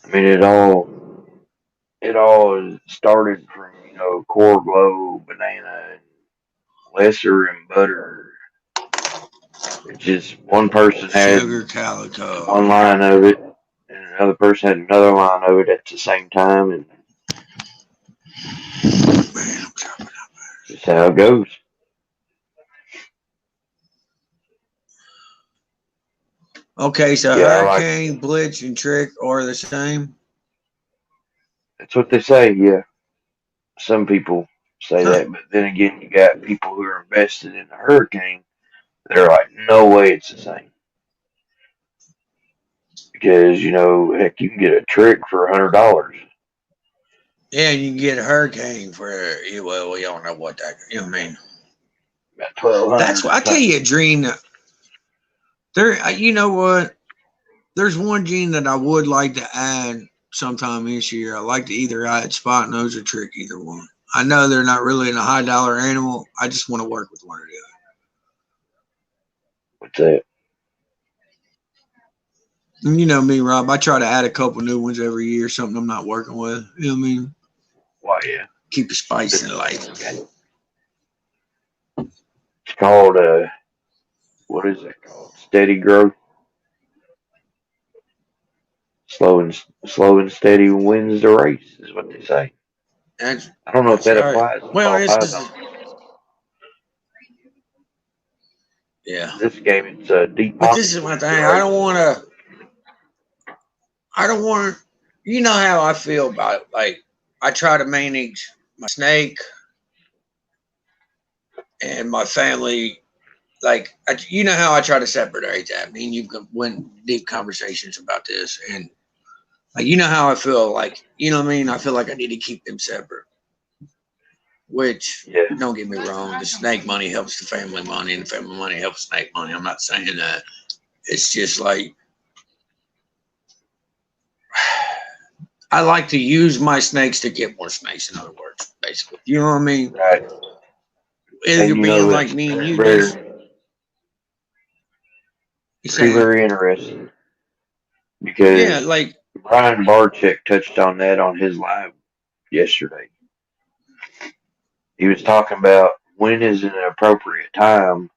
A: I mean, it all started from, Core Glow, Banana, and Lesser and Butter. It's just one person had
B: Sugar calico.
A: one line of it, and another person had another line of it at the same time, and
B: Man, I'm chopping up.
A: just how it goes.
B: Okay, so
A: Yeah, I like
B: Hurricane, Blitz, and Trick are the same.
A: that's what they say. Yeah, some people say
B: Huh.
A: that, but then again, you got people who are invested in the Hurricane. They're like, no way, it's the same. Because heck, you can get a trick for $100.
B: Yeah, you can get Hurricane for, well, we don't know what that, you know what I mean?
A: About 1200
B: That's what I
A: or
B: tell
A: something.
B: you, Dream. There, you know what? There's one gene that I would like to add sometime this year. I like to either add Spot Nose or Trick, either one. I know they're not really in a high dollar animal. I just want to work with one or the
A: What's that?
B: other. And you know me, Rob. I try to add a couple new ones every year, something I'm not working with. You know what I mean?
A: Why, yeah.
B: Keep the spice in
A: It's,
B: life.
A: it's called, what is it called? Steady growth. Slow and steady wins the race, is what they say.
B: That's
A: I don't know if
B: that's
A: that
B: right.
A: applies in
B: Well,
A: ball
B: this is
A: python.
B: yeah.
A: This game, it's deep
B: But this
A: pocket
B: is my
A: wins
B: thing.
A: the race.
B: I don't want to. You know how I feel about it. Like I try to manage my snake and my family. Like you know how I try to separate that. I mean, you've went deep conversations about this, and like you know how I feel. Like you know what I mean. I feel like I need to keep them separate. Which
A: Yeah,
B: don't get me wrong, the snake money helps the family money, and the family money helps snake money. I'm not saying that. It's just like I like to use my snakes to get more snakes. In other words, basically, you know what I mean.
A: right.
B: Either
A: And
B: being like
A: that's
B: me and
A: very,
B: you just
A: very,
B: you
A: very,
B: saying,
A: very interesting
B: yeah,
A: because
B: like
A: Brian Barczyk touched on that on his live yesterday. He was talking about when is an appropriate time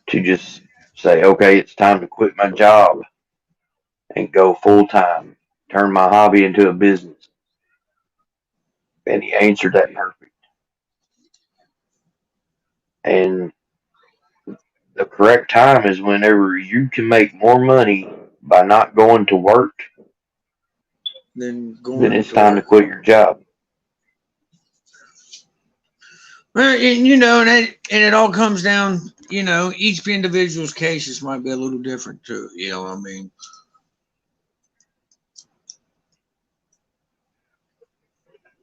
A: to just say, okay, it's time to quit my job and go full time, turn my hobby into a business. And he answered that perfect. And the correct time is whenever you can make more money by not going to work,
B: then
A: then
B: going
A: it's
B: to
A: time to
B: work.
A: quit your job.
B: Well, and, you know, and it all comes down. You know, each individual's cases might be a little different too. You know what I mean?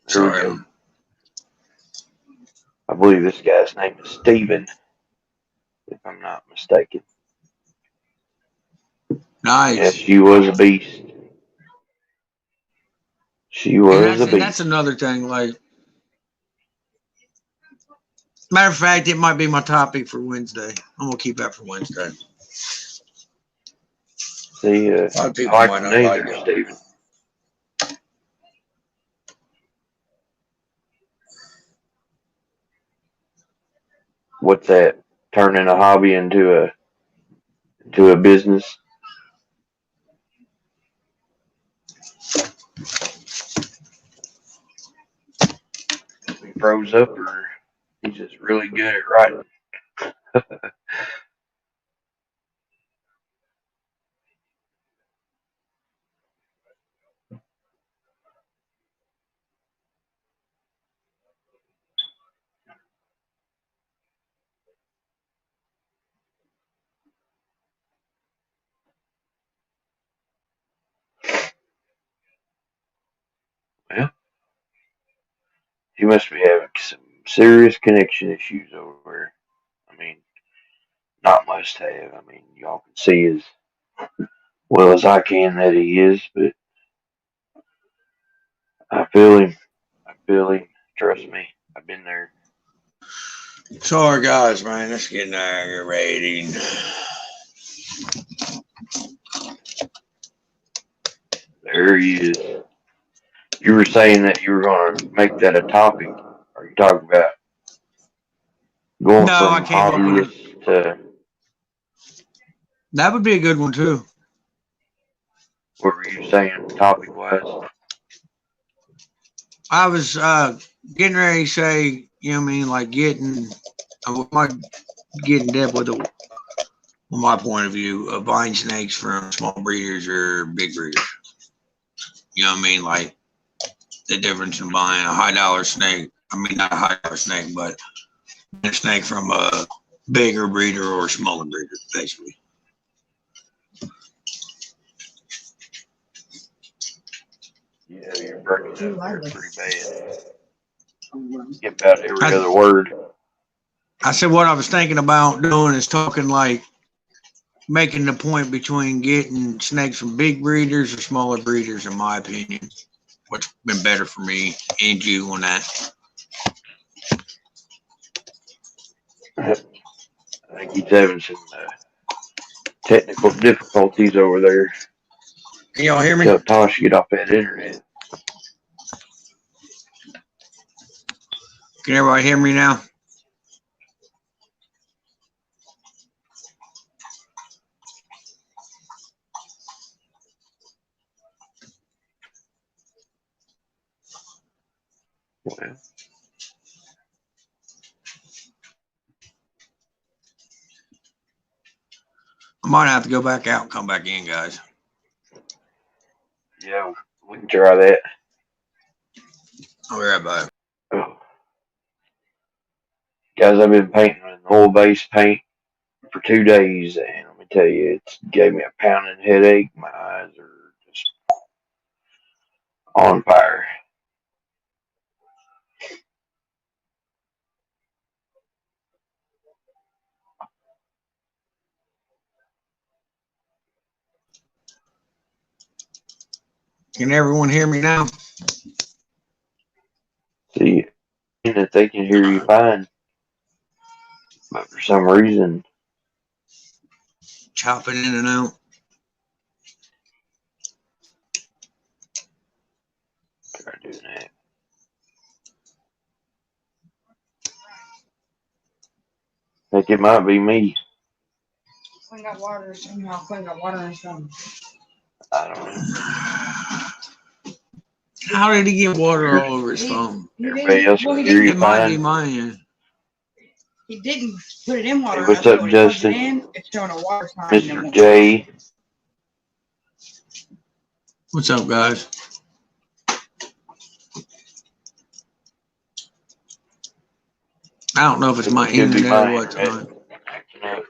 A: There we
B: Sorry,
A: go. I believe this guy's name is Steven, if I'm not mistaken. Yeah,
B: nice.
A: she was a beast. She
B: And
A: was a
B: that's
A: beast.
B: another thing. Like, matter of fact, it might be my topic for Wednesday. I'm gonna keep that for Wednesday.
A: See,
B: A lot of
A: I
B: people
A: like
B: might
A: the
B: not
A: name
B: like
A: there,
B: it.
A: Steven. What's that? Turning a hobby into a business. He froze up, or he's just really good at writing. You must be having some serious connection issues over there. I mean, not must have. I mean, y'all can see as well as I can that he is, but I feel him. I feel him. Trust me. I've been there.
B: Sorry, guys, man. It's getting aggravating.
A: There he is. You were saying that you were going to make that a topic. Are you talking about going
B: No, I
A: from
B: came up with it.
A: hobbyists to
B: That would be a good one, too.
A: what were you saying topic wise?
B: I was getting ready to say, you know what I mean, like getting depth with it, from my point of view, of buying snakes from small breeders or big breeders. You know what I mean? Like the difference in buying a high dollar snake. I mean, not a high dollar snake, but a snake from a bigger breeder or a smaller breeder, basically.
A: Yeah, you're breaking up there pretty bad. Get about every other word.
B: I said what I was thinking about doing is talking like making the point between getting snakes from big breeders or smaller breeders, in my opinion. What's been better for me and you on that?
A: I think he's having some technical difficulties over there.
B: Can y'all hear me?
A: Tell Tosh to get off that internet.
B: Can everybody hear me now?
A: Well,
B: I might have to go back out and come back in, guys.
A: yeah, we can try that.
B: I'll be right back.
A: Oh. Guys, I've been painting with oil base paint for 2 days, and let me tell you, it gave me a pounding headache. My eyes are just on fire.
B: Can everyone hear me now?
A: See, that they can hear you fine, but for some reason,
B: Chopping in and out.
A: try doing that. I think it might be me.
C: Clean up water, somehow clean up water and some.
A: I don't know.
B: How did he get water all over his phone?
A: Everybody else can hear you
B: It might be
A: fine.
B: mine.
C: He didn't put it in water.
A: Hey, what's
C: so
A: up,
C: when he plugs
A: Justin?
C: it in, it's showing a water sign.
A: Mr. J.
B: What's up, guys? I don't know if it's my
A: It could be
B: internet
A: my
B: or what.
A: internet acting up.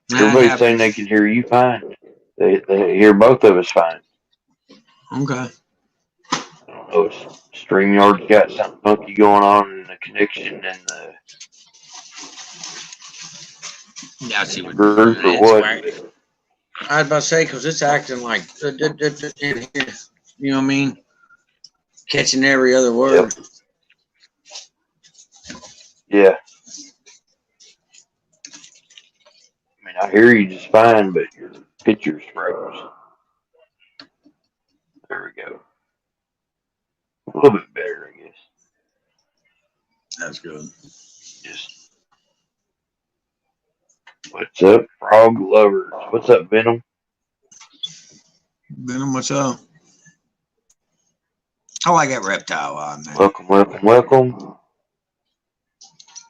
B: That
A: Everybody's saying they
B: happens.
A: can hear you fine. They hear both of us fine.
B: Okay.
A: I don't know if StreamYard's got something funky going on in the connection and the
B: Yeah, I see what
A: group or
B: it's
A: what.
B: right. I was about to say, because it's acting like, you know what I mean? Catching every other word.
A: Yeah. I mean, I hear you just fine, but your picture's froze. There we go. A little bit better, I guess.
B: That's good.
A: Just what's up, frog lovers? What's up, Venom?
B: Venom, what's up? I like that reptile on there.
A: Welcome, welcome, welcome.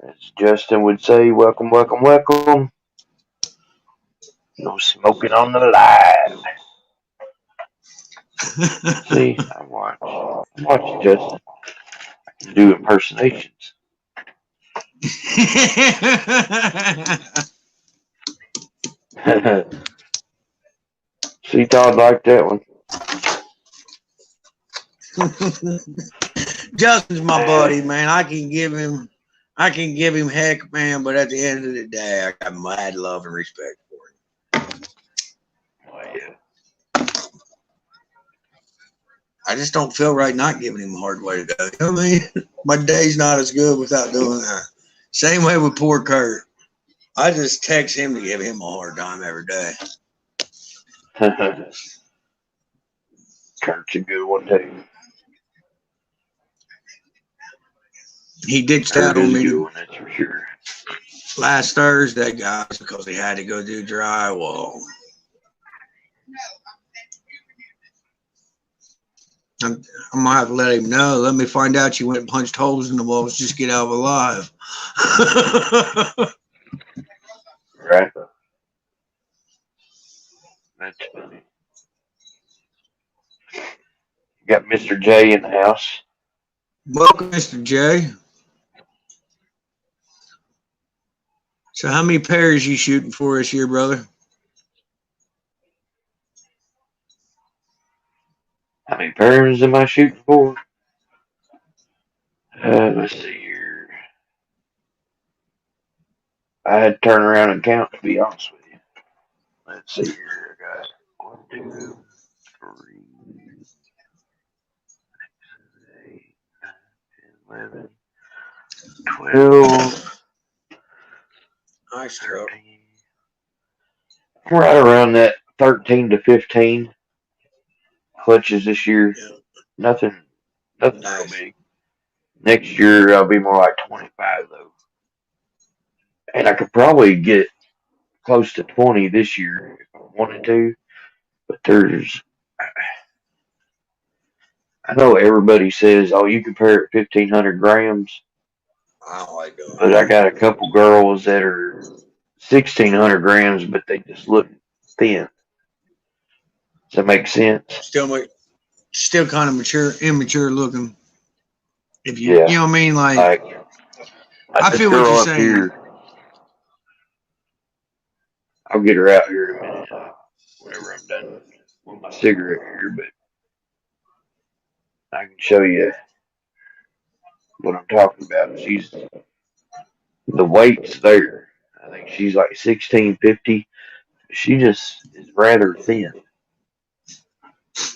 A: As Justin would say, welcome, welcome, welcome. No smoking on the live. See, I'm watching Justin. I can do impersonations. See, Todd liked that one.
B: Justin's my buddy, man. I can give him heck, man. But at the end of the day, I got mad love and respect for him.
A: Oh, yeah.
B: I just don't feel right not giving him a hard way to go. You know what I mean? My day's not as good without doing that. Same way with poor Kurt. I just text him to give him a hard time every day.
A: Kurt's a good one, too.
B: He ditched
A: Kurt
B: out on
A: is a
B: me
A: good one, that's for sure.
B: last Thursday, guys, because he had to go do drywall. I'm gonna have to let him know. Let me find out you went and punched holes in the walls. Just get out alive.
A: Right. That's funny. Got Mr. J in the house.
B: Welcome, Mr. J. So, how many pairs you shooting for this year, brother?
A: How many pairs am I shooting for? Let's see here. I had to turn around and count, to be honest with you. Let's see here. I got 1, 2, 3, 8, 9, 10, 11, 12,
B: Nice, bro.
A: 13. Right around that 13 to 15 clutches this year.
B: Yeah.
A: Nothing real
B: Nice.
A: big. Next year I'll be more like 25 though. And I could probably get close to 20 this year if I wanted to. But I know everybody says, oh, you compare it 1,500 grams.
B: I don't like doing
A: But I got a couple girls that are 1,600 grams, but they just look thin. Does that make sense?
B: Still kind of immature looking. If you,
A: Yeah.
B: you know what I mean? Like
A: I
B: feel what you're saying.
A: Here, I'll get her out here in a minute whenever I'm done with my cigarette here, but I can show you what I'm talking about. The weight's there. I think she's like 1650. She just is rather thin.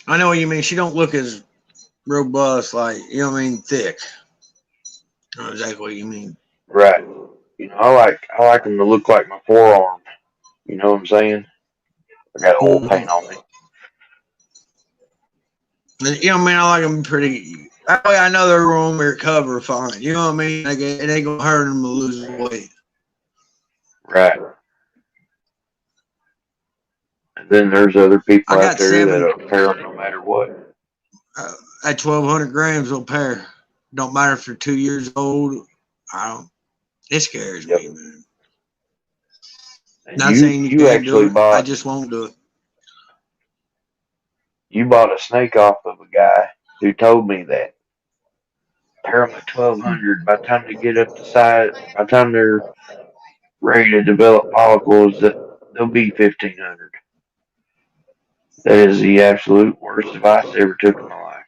B: I know what you mean. She don't look as robust, like, you know what I mean, thick. I know exactly what you mean.
A: Right. You know, I like them to look like my forearm. You know what I'm saying? I got oil paint on me.
B: You know what I mean? I like them pretty. That way I know they're going to recover fine. You know what I mean? Like, it ain't going to hurt them to lose weight.
A: Right. And then there's other people out there that'll pair them no matter what.
B: At 1,200 grams, they'll pair. Don't matter if they're 2 years old. It scares me, man. Not saying you can't do it. I just won't do it.
A: You bought a snake off of a guy who told me that pair them at 1,200. By the time they get up to size, by the time they're ready to develop follicles, they'll be 1,500. That is the absolute worst advice I ever took in my life.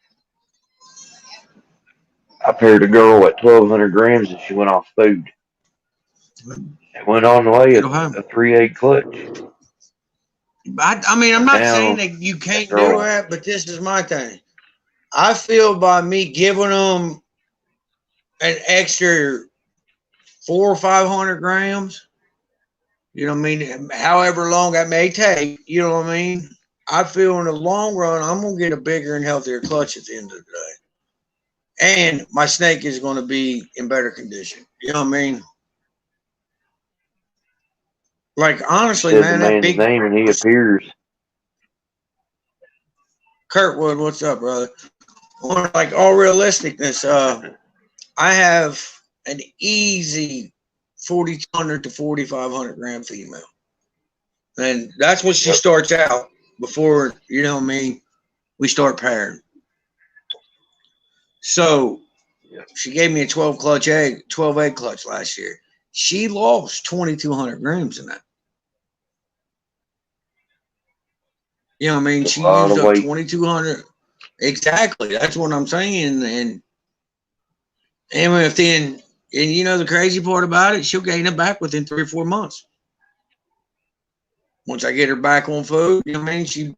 A: I paired a girl at 1,200 grams and she went off food. It went on the way a 3/8 clutch.
B: I mean, I'm not saying that you can't do that, but this is my thing. I feel by me giving them an extra 400 or 500 grams, you know what I mean? However long that may take, you know what I mean? I feel in the long run, I'm going to get a bigger and healthier clutch at the end of the day. And my snake is going to be in better condition. You know what I mean? Like, honestly, man,
A: that big name and he appears.
B: Kurtwood, what's up, brother? Like, all realisticness, I have an easy 4,200 to 4,500 gram female. And that's what she starts out before, you know what I mean, we start pairing. So she gave me a 12 egg clutch last year. She lost 2,200 grams in that. You know what I mean? She used up 2,200. Exactly. That's what I'm saying. And And if then, and you know the crazy part about it, she'll gain it back within 3 or 4 months. Once I get her back on food, you know what I mean? She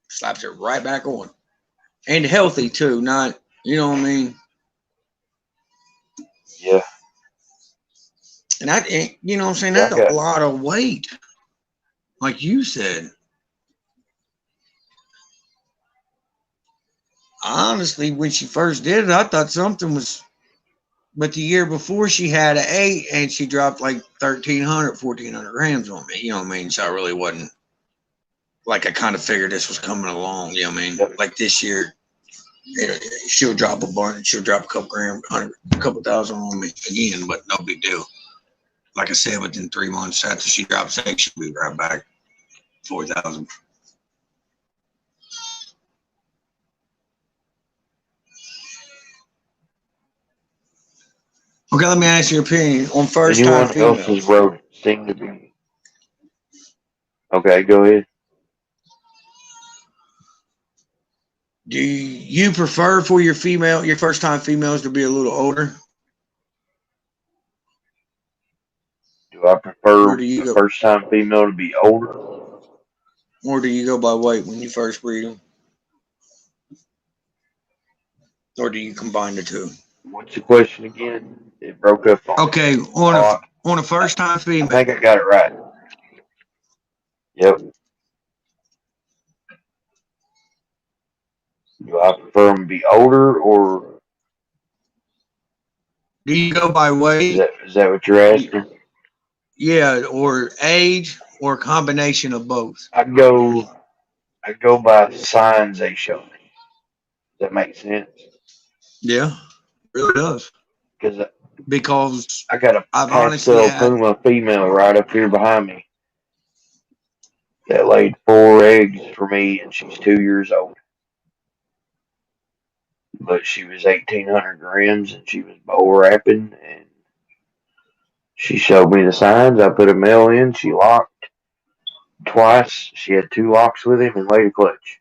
B: slaps it right back on. And healthy too, not, you know what I mean?
A: Yeah.
B: And you know what I'm saying?
A: Yeah, I
B: That's a
A: got.
B: lot of weight. Like you said. Honestly, when she first did it, I thought something was, but the year before she had an 8 and she dropped like 1,300, 1,400 grams on me. You know what I mean? So I really wasn't, like, I kind of figured this was coming along. You know what I mean?
A: Yep.
B: Like this year, she'll drop a bunch, she'll drop a couple grams, a couple thousand on me again, but no big deal. Like I said, within 3 months after she drops 8, she'll be right back 4,000. Okay, let me ask your opinion on first time
A: Anyone else's
B: females.
A: road seem to be okay. Go ahead.
B: Do you prefer for your first time females to be a little older,
A: Do I
B: or
A: prefer
B: do you
A: the
B: go,
A: first time female to be older?
B: by weight when you first breed them, or do you combine the two?
A: What's the question again? It broke up on me.
B: Okay,
A: Oh,
B: on a first time
A: I
B: female,
A: think I got it right. Yep. Do I prefer them to be older, or
B: do you go by weight?
A: is that what you're asking?
B: Yeah, or age, or a combination of both.
A: I go by the signs they show me. Does that make sense?
B: Yeah, really does.
A: Because
B: Because
A: I got a
B: I've honestly
A: pastel
B: had,
A: puma female right up here behind me that laid 4 eggs for me, and she's 2 years old. But she was 1,800 grams, and she was bowl wrapping, and she showed me the signs. I put a male in. She locked twice. She had 2 locks with him and laid a clutch.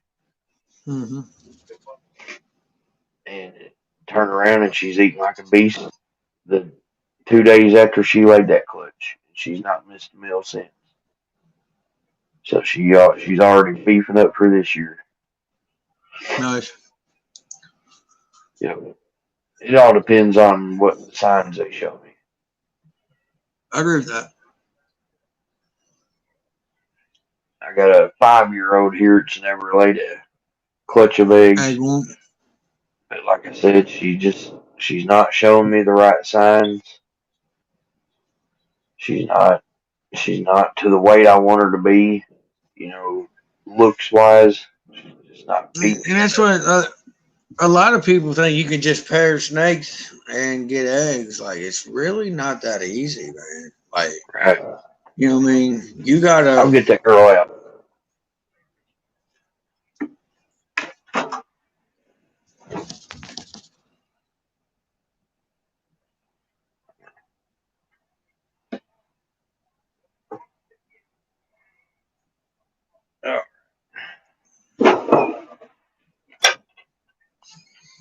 B: hmm
A: And turned around and she's eating like a beast. The 2 days after she laid that clutch, she's not missed a meal since. So she's already beefing up for this year.
B: nice.
A: Yep. It all depends on what signs they show me.
B: I agree with that.
A: I got a 5 year old here that's never laid a clutch of
B: Egg
A: eggs.
B: won't.
A: But like I said, she's not showing me the right signs. She's not she's not to the weight I want her to be, you know, looks wise. She's just not
B: And
A: feeding me
B: that's
A: enough.
B: what a lot of people think you can just pair snakes and get eggs. Like, it's really not that easy, man. Like,
A: Right.
B: you know what I mean? You
A: I'll
B: gotta.
A: get that girl out.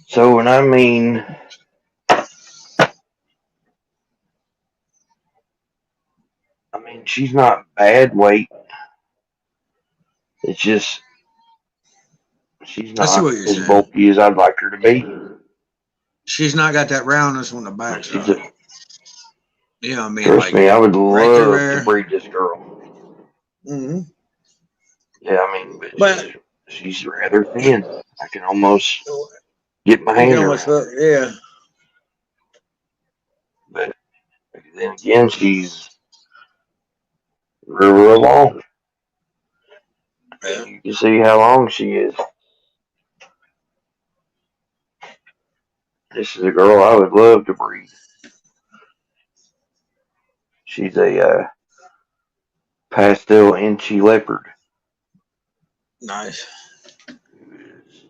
A: So when I mean she's not bad weight. It's just she's
B: I see
A: not
B: what you're
A: as
B: saying.
A: bulky as I'd like her to be.
B: She's not got that roundness on the
A: She's a,
B: backside. You know what I mean?
A: trust
B: Like
A: me, I would
B: right through
A: love to
B: there.
A: breed this girl.
B: hmm
A: Yeah, I mean, but
B: But
A: she's rather thin. I can almost get my
B: you can
A: hand
B: almost,
A: around her.
B: yeah.
A: But then again, she's real long.
B: Yeah.
A: You can see how long she is. This is a girl I would love to breed. She's a pastel inchy leopard.
B: Nice.
A: Who's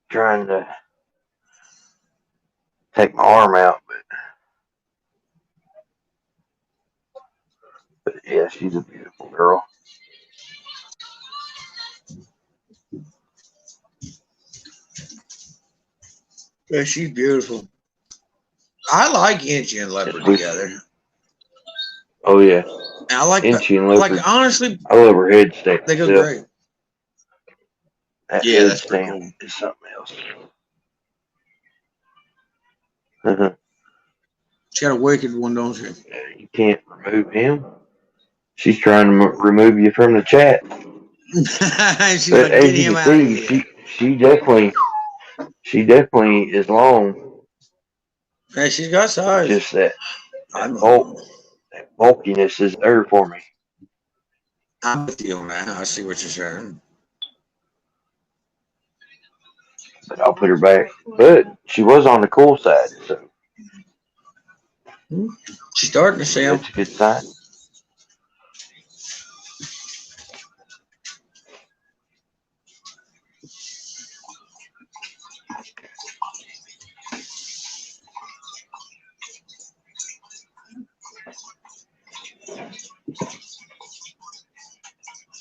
A: trying to take my arm out, but yeah, she's a beautiful girl.
B: Yeah, she's beautiful. I like Inchi and Leopard together.
A: Oh yeah,
B: And I like
A: Inchi and Leopard.
B: like honestly,
A: I love her head stamp.
B: they go great.
A: That
B: Yeah,
A: head
B: that's pretty
A: stamp
B: cool.
A: is something else. Uh-huh.
B: She got a wicked one, don't she?
A: You can't remove him. She's trying to remove you from the chat.
B: She's
A: But
B: like, get
A: as you
B: him
A: can
B: out of
A: see,
B: here.
A: she definitely is long.
B: Hey, she's got size.
A: Just that
B: I know.
A: bulk, that bulkiness is there for me.
B: I'm with you, man. I see what you're saying.
A: But I'll put her back. But she was on the cool side, so
B: She's starting to see him.
A: that's a good sign.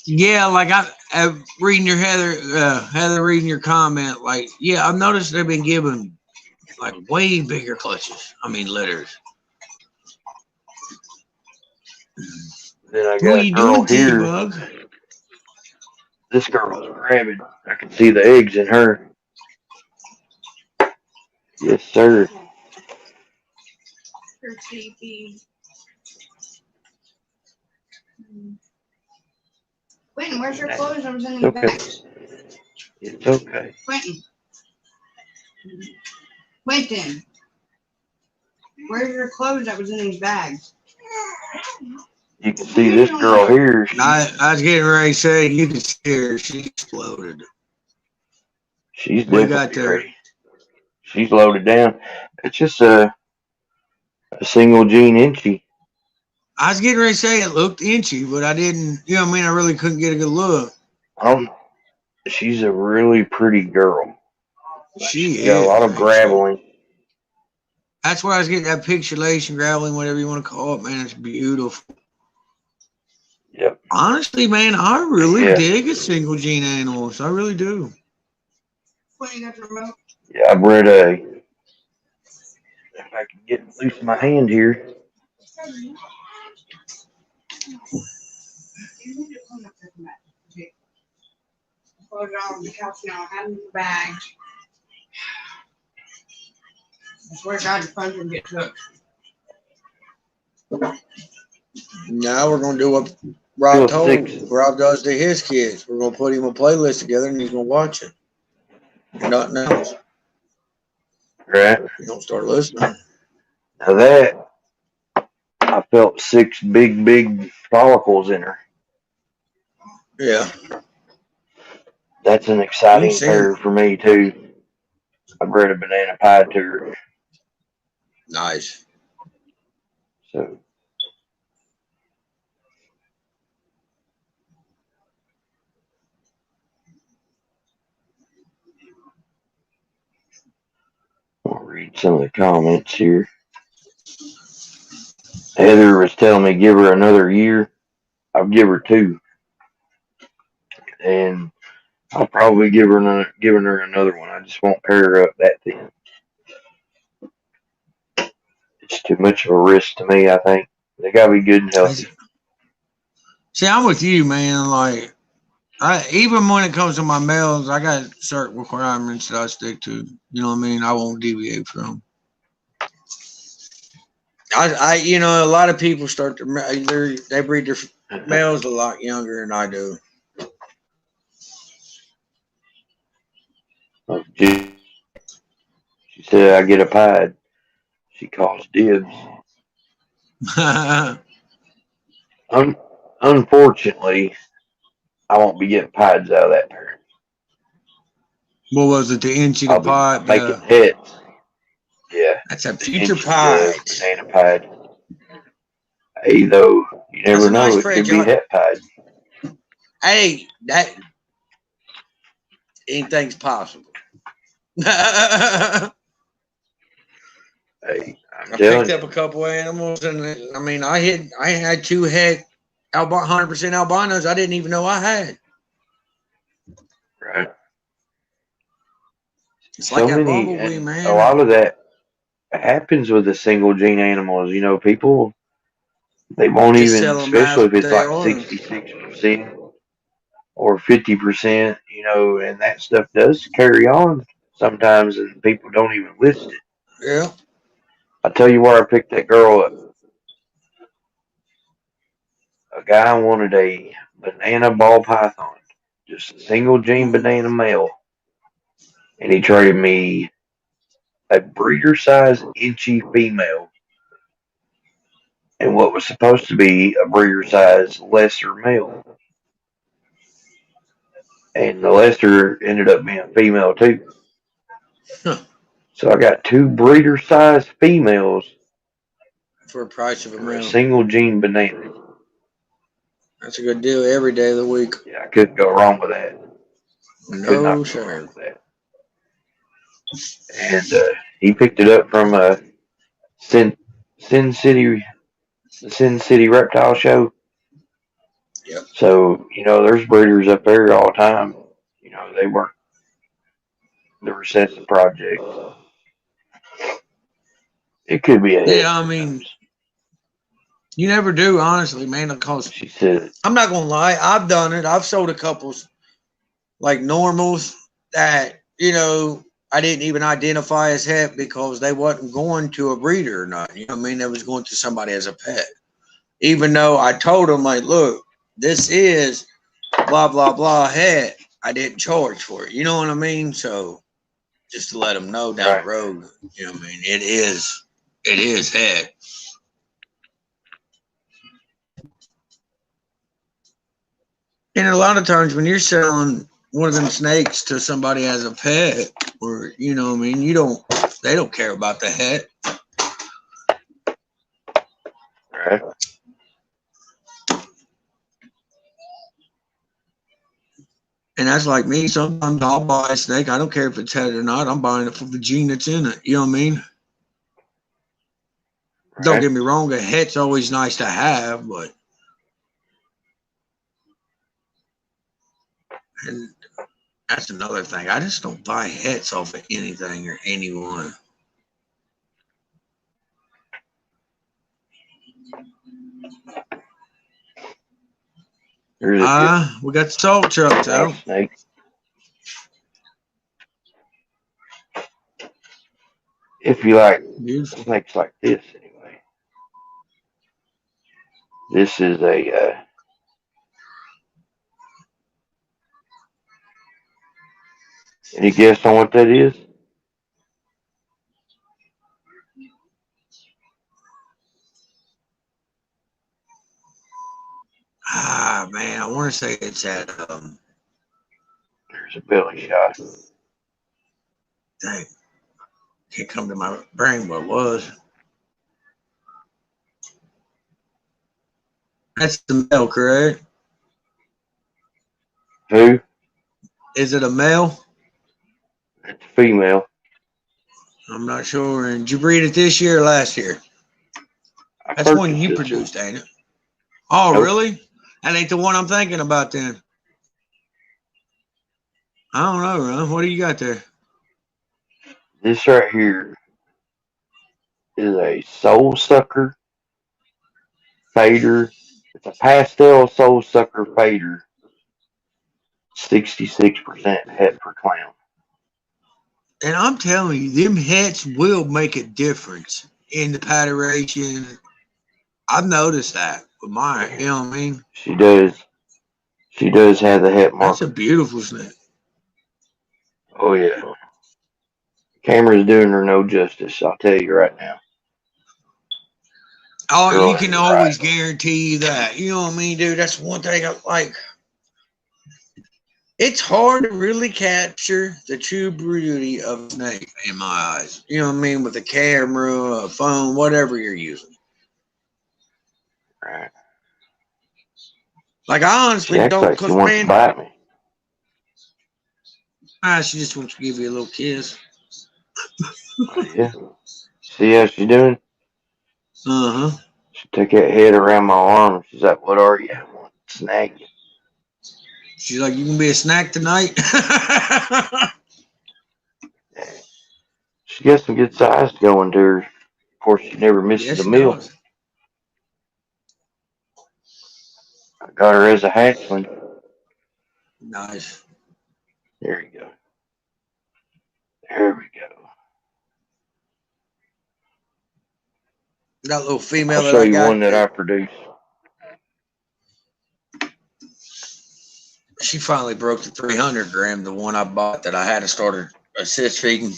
B: Yeah, like I'm reading your Heather reading your comment. Like, yeah, I've noticed they've been giving like way bigger clutches. I mean, litters.
A: Then I
B: What
A: got
B: are
A: a
B: you
A: girl
B: doing, Titty
A: here.
B: Bug?
A: This girl's rabid. I can see the eggs in her. Yes, sir.
C: Her sleepy. Quentin, where's your clothes? I was in the
A: Okay.
C: bag.
A: It's okay.
C: Quentin, where's your clothes that was in these bags?
A: You can see this girl here.
B: I was getting ready to say, you can see her. She exploded.
A: She's
B: What you got
A: definitely
B: there?
A: ready. She's loaded down. It's just a single gene Inchi.
B: I was getting ready to say it looked inchy, but I didn't. You know what I mean? I really couldn't get a good look.
A: She's a really pretty girl.
B: She
A: She's got a lot of
B: is.
A: graveling.
B: That's where I was getting that pixelation, graveling, whatever you want to call it, man. It's beautiful.
A: Yep.
B: Honestly, man, I really
A: Yeah.
B: dig a single gene animals. I really do.
C: What, you got the remote?
A: Yeah, I bred a. If I can get loose in my hand here.
C: You need to clean up this mess. Okay. Close it on the couch now. I have it in the bag. I swear to God, your phone's gonna get took.
B: Now we're gonna do what Rob told
A: 206.
B: Rob does to his kids. We're gonna put him a playlist together and he's gonna watch it. Nothing else.
A: Right.
B: You don't start listening.
A: Now that I felt 6 big follicles in her.
B: Yeah.
A: That's an exciting pair for me too. I bred a banana pie to her.
B: Nice.
A: So I'll read some of the comments here. Heather was telling me give her another year. I'll give her 2. And I'll probably giving her another one. I just won't pair her up that thin. It's too much of a risk to me, I think. They gotta be good and healthy.
B: See, I'm with you, man. Like, even when it comes to my males, I got certain requirements that I stick to. You know what I mean? I won't deviate from. You know, a lot of people they breed their males a lot younger than I do.
A: She said I get a pied. She calls dibs. Unfortunately, I won't be getting pieds out of that pair.
B: What was it? The Inchy, the
A: I'll be
B: pot?
A: making heads. Yeah.
B: That's a future
A: Inchy,
B: pie.
A: banana pied. Hey, though, you
B: That's
A: never
B: a
A: know.
B: nice
A: It could be
B: franchise.
A: het pied.
B: Hey, that anything's possible. I
A: Hey, I'm
B: picked
A: telling
B: up a couple animals, and I mean, I had 2 head 100% albinos I didn't even know I had.
A: you. Right.
B: It's like
A: So
B: that
A: many,
B: bumblebee,
A: and a
B: man.
A: lot of that happens with the single gene animals. You know, people they won't
B: Just
A: even,
B: sell them as
A: especially if it's
B: they
A: like
B: are.
A: 66% or 50%. You know, and that stuff does carry on sometimes, and people don't even list it.
B: Yeah.
A: I tell you where I picked that girl up. A guy wanted a banana ball python, just a single gene
B: Mm.
A: banana male, and he traded me a breeder size inchy female and what was supposed to be a breeder size lesser male. And the lesser ended up being a female too.
B: Huh.
A: So I got two breeder size females
B: For a price of a
A: for a
B: male.
A: single gene banana.
B: That's a good deal every day of the week.
A: Yeah, I couldn't go wrong with that. I could
B: No,
A: not go wrong
B: sir.
A: with that. And he picked it up from Sin Sin City, the Sin City Reptile Show.
B: Yep.
A: So you know, there's breeders up there all the time. You know, they work the recessive project. So it could be a hit.
B: Yeah, I
A: Who
B: mean,
A: knows?
B: you never do, honestly, man, because
A: She said,
B: I'm not gonna lie, I've done it. I've sold a couple like normals that, I didn't even identify as het because they wasn't going to a breeder or not. You know what I mean? They was going to somebody as a pet. Even though I told them, like, look, this is blah blah blah het. I didn't charge for it. You know what I mean? So just to let them know down the
A: right.
B: road, you know what I mean? It is het. And a lot of times when you're selling one of them snakes to somebody as a pet, or you know what I mean, they don't care about the het.
A: Right.
B: And that's like me. Sometimes I'll buy a snake. I don't care if it's het or not. I'm buying it for the gene that's in it. You know what I mean? Don't
A: Right.
B: get me wrong, a het's always nice to have, but and that's another thing. I just don't buy hets off of anything or anyone.
A: There's a
B: We got the salt trucks
A: nice
B: out.
A: snake. If you like
B: Beautiful.
A: snakes like this, anyway. This is a. Any guess on what that is?
B: Ah, man, I want to say it's at
A: There's a belly shot.
B: dang, can't come to my brain what it was. That's the male, correct?
A: Who?
B: Is it a male?
A: It's a female.
B: I'm not sure. And did you breed it this year or last year?
A: I
B: That's one
A: purchased
B: you
A: this one.
B: produced, ain't it? Oh,
A: Nope.
B: really? That ain't the one I'm thinking about then. I don't know, Ron. What do you got there?
A: This right here is a soul sucker fader. It's a pastel soul sucker fader. 66% het per clown.
B: And I'm telling you, them hets will make a difference in the patternation. I've noticed that with mine. You know what I mean?
A: She does. She does have the het
B: That's a
A: marker.
B: beautiful snake.
A: Oh yeah. Camera's doing her no justice. I'll tell you right now.
B: Oh,
A: Girl
B: you
A: has
B: can
A: arrived.
B: always guarantee that. You know what I mean, dude? That's one thing I like. It's hard to really capture the true beauty of a snake in my eyes. You know what I mean? With a camera, a phone, whatever you're using.
A: Right.
B: Like I
A: She
B: honestly
A: acts
B: don't,
A: like she
B: cause
A: wants to
B: man,
A: bite me.
B: she just wants to give you a little kiss.
A: Oh yeah. See how she's doing?
B: Uh huh.
A: She took that head around my arm. She's like, "What are you? I want to snag you."
B: She's like, you can be a snack tonight.
A: She got some good size going to her. Of course, she never misses
B: Yes,
A: a
B: she
A: meal.
B: does.
A: I got her as a hatchling.
B: Nice.
A: There you go. There we go.
B: That little
A: I'll
B: female that
A: show
B: I
A: you one
B: got,
A: that I produced.
B: she finally broke the 300 gram. The one I bought that I had to start assist feeding.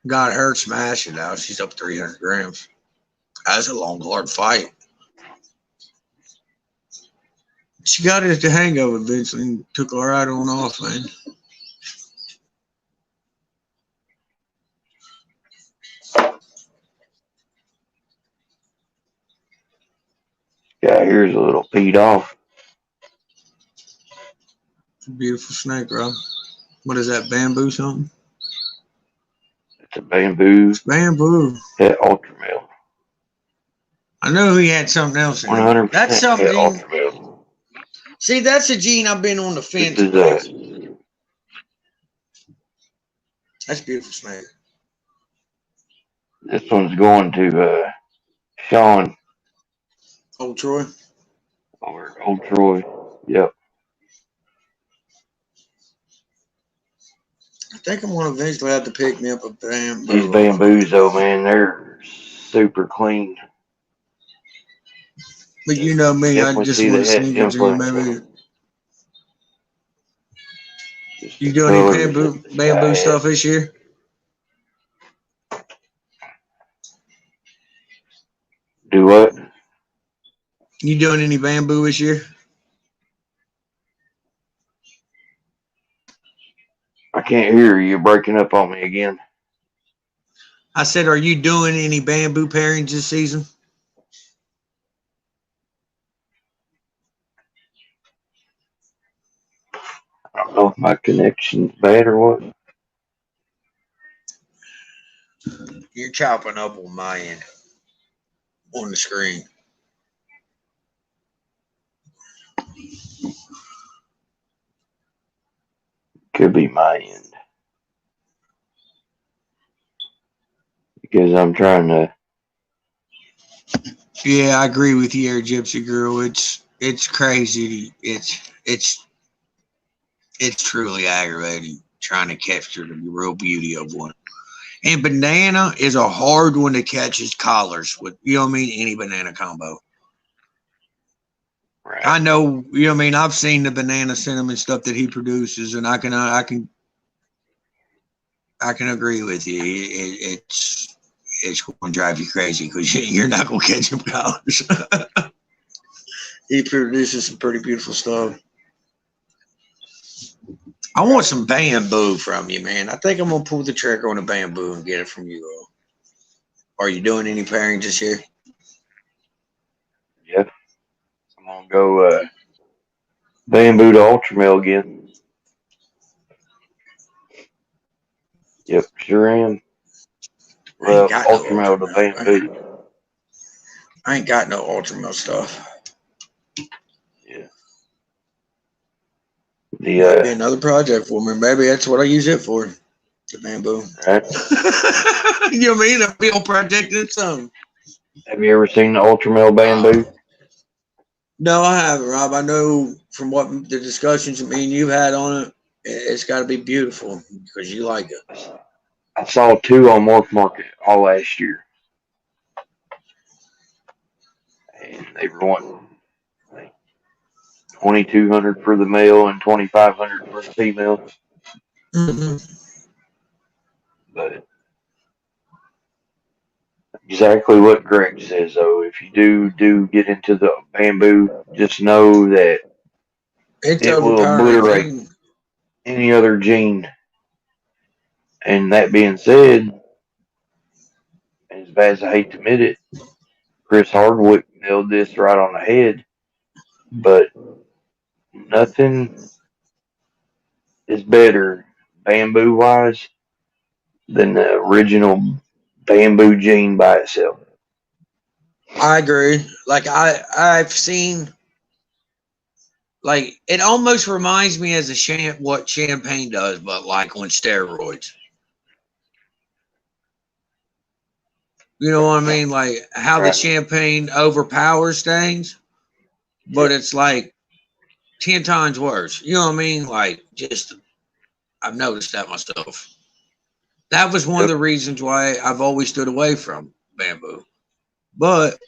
B: Got her smashed it out. She's up 300 grams. That's a long, hard fight. She got it at the hang of it eventually and took all right on off, man.
A: Yeah, here's a little peed off.
B: It's a beautiful snake, bro. What is that, bamboo something?
A: It's a bamboo
B: It's bamboo.
A: het ultra male.
B: I know he had something else in him.
A: 100%
B: That's
A: het
B: something.
A: ultra male.
B: See, that's a gene I've been on the
A: This
B: fence
A: is
B: with. That's a beautiful snake.
A: this one's going to Sean
B: Old Troy.
A: or Old Troy. Yep.
B: I think I'm gonna eventually have to pick me up a bamboo.
A: These bamboos though, man, they're super clean.
B: But you know me, I
A: Definitely
B: just
A: see
B: want
A: the
B: to
A: het
B: sneak a gene,
A: influence.
B: maybe.
A: Just
B: You
A: the
B: do any
A: colors of the
B: bamboo
A: sky.
B: stuff this year?
A: Do what?
B: You doing any bamboo this year?
A: I can't hear you. You're breaking up on me again.
B: I said, are you doing any bamboo pairings this season?
A: I don't know if my connection's bad or what.
B: You're chopping up on my end on the screen.
A: Could be my end. Because I'm trying to.
B: Yeah, I agree with you, there, Gypsy Girl. It's crazy. It's truly aggravating trying to capture the real beauty of one. And banana is a hard one to catch as collars with, you know what I mean, any banana combo.
A: Right.
B: I know, you know what I mean. I've seen the banana cinnamon stuff that he produces, and I can agree with you. It's going to drive you crazy because you're not going to catch him collars. He produces some pretty beautiful stuff. I want some bamboo from you, man. I think I'm gonna pull the trigger on a bamboo and get it from you. Are you doing any pairing this year?
A: Yep. I'm going to go bamboo to ultramel again. Yep, sure am. Well, ultramel to bamboo.
B: I ain't got no ultramel stuff.
A: Yeah.
B: Might be another project for me. Maybe that's what I use it for. The bamboo.
A: Right.
B: You know what I mean? A real project in its own.
A: Have you ever seen the ultramel bamboo?
B: No, I haven't, Rob. I know from what the discussions that me and you had on it, it's got to be beautiful because you like it.
A: I saw 2 on Morph Market all last year. And they were wanting like $2,200 for the male and $2,500 for the female.
B: Mm-hmm.
A: But exactly what Greg says, though. If you do get into the bamboo, just know that
B: It's
A: it will
B: overpowering.
A: obliterate any other gene. And that being said, as bad as I hate to admit it, Chris Hardwick nailed this right on the head. But nothing is better, bamboo wise, than the original bamboo gene by itself.
B: I agree. Like I've seen like it almost reminds me as a what champagne does, but like on steroids. You know what I mean? Like how the
A: Right.
B: champagne overpowers things, but it's like 10 times worse. You know what I mean? Like just I've noticed that myself. That was one of
A: Yep.
B: the reasons why I've always stood away from bamboo. But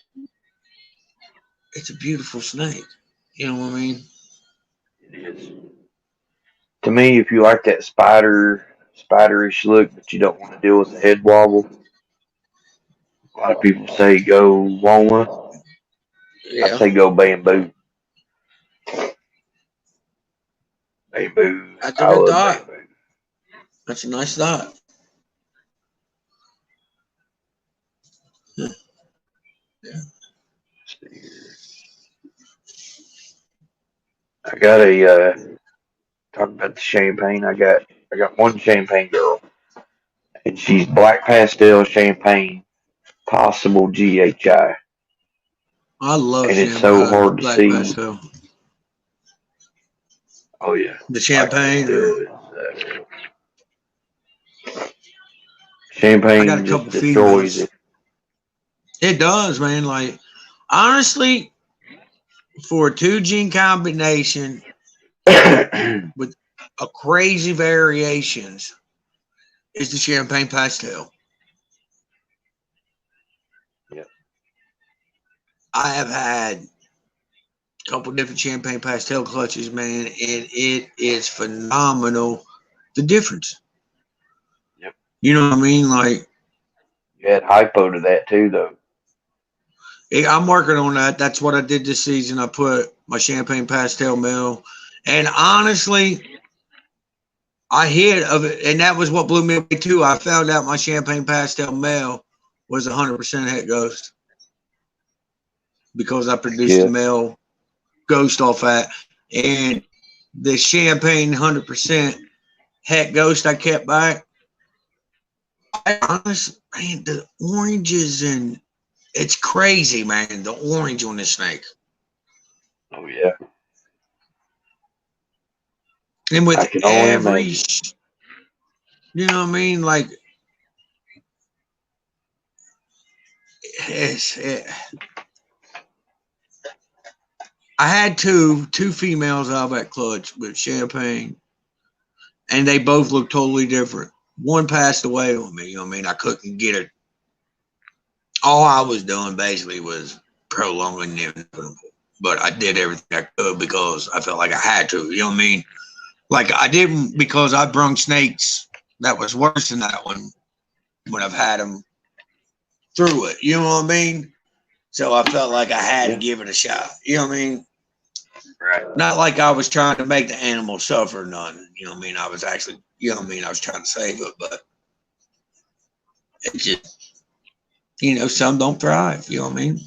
B: it's a beautiful snake. You know what I mean?
A: It is. To me, if you like that spiderish look, but you don't want to deal with the head wobble, a lot of people say go walnut. I
B: Yeah.
A: say go bamboo. Bamboo.
B: That's a
A: I
B: good
A: love
B: thought.
A: bamboo.
B: That's a nice thought. Yeah.
A: Let's see here. I got a talk about the champagne. I got one champagne girl, and she's black pastel champagne, possible GHI,
B: I love
A: and it's so hard to
B: black
A: see.
B: pastel.
A: Oh yeah,
B: The
A: black
B: champagne.
A: pastel
B: Or,
A: is
B: I got a
A: champagne just
B: couple
A: destroys
B: females.
A: it.
B: It does, man. Like honestly, for a 2 gene combination
A: Yep.
B: with a crazy variations is the champagne pastel. I have had a couple different champagne pastel clutches, man, and it is phenomenal. The difference.
A: Yep.
B: You know what I mean? Like
A: You add hypo to that too, though.
B: I'm working on that. That's what I did this season. I put my champagne pastel mill, and honestly, I hit of it, and that was what blew me away too. I found out my champagne pastel male was 100% het ghost because I produced the
A: Yeah.
B: male ghost off that, and the champagne 100% het ghost I kept back. I honestly, man, the oranges and it's crazy, man. The orange on this snake,
A: Oh yeah.
B: and
A: I
B: with
A: can only
B: every,
A: imagine.
B: you know what I mean, like it, I had two females out of that clutch with champagne, and they both look totally different. One passed away on me. You know what I mean? I couldn't get it. All I was doing basically was prolonging the inevitable, but I did everything I could because I felt like I had to. You know what I mean? Like I didn't because I brung snakes that was worse than that one when I've had them through it. You know what I mean? So I felt like I had to
A: Yeah.
B: give it a shot. You know what I mean?
A: Right.
B: Not like I was trying to make the animal suffer none. You know what I mean? I was actually, you know what I mean? I was trying to save it, but it just, some don't thrive. You know what I mean?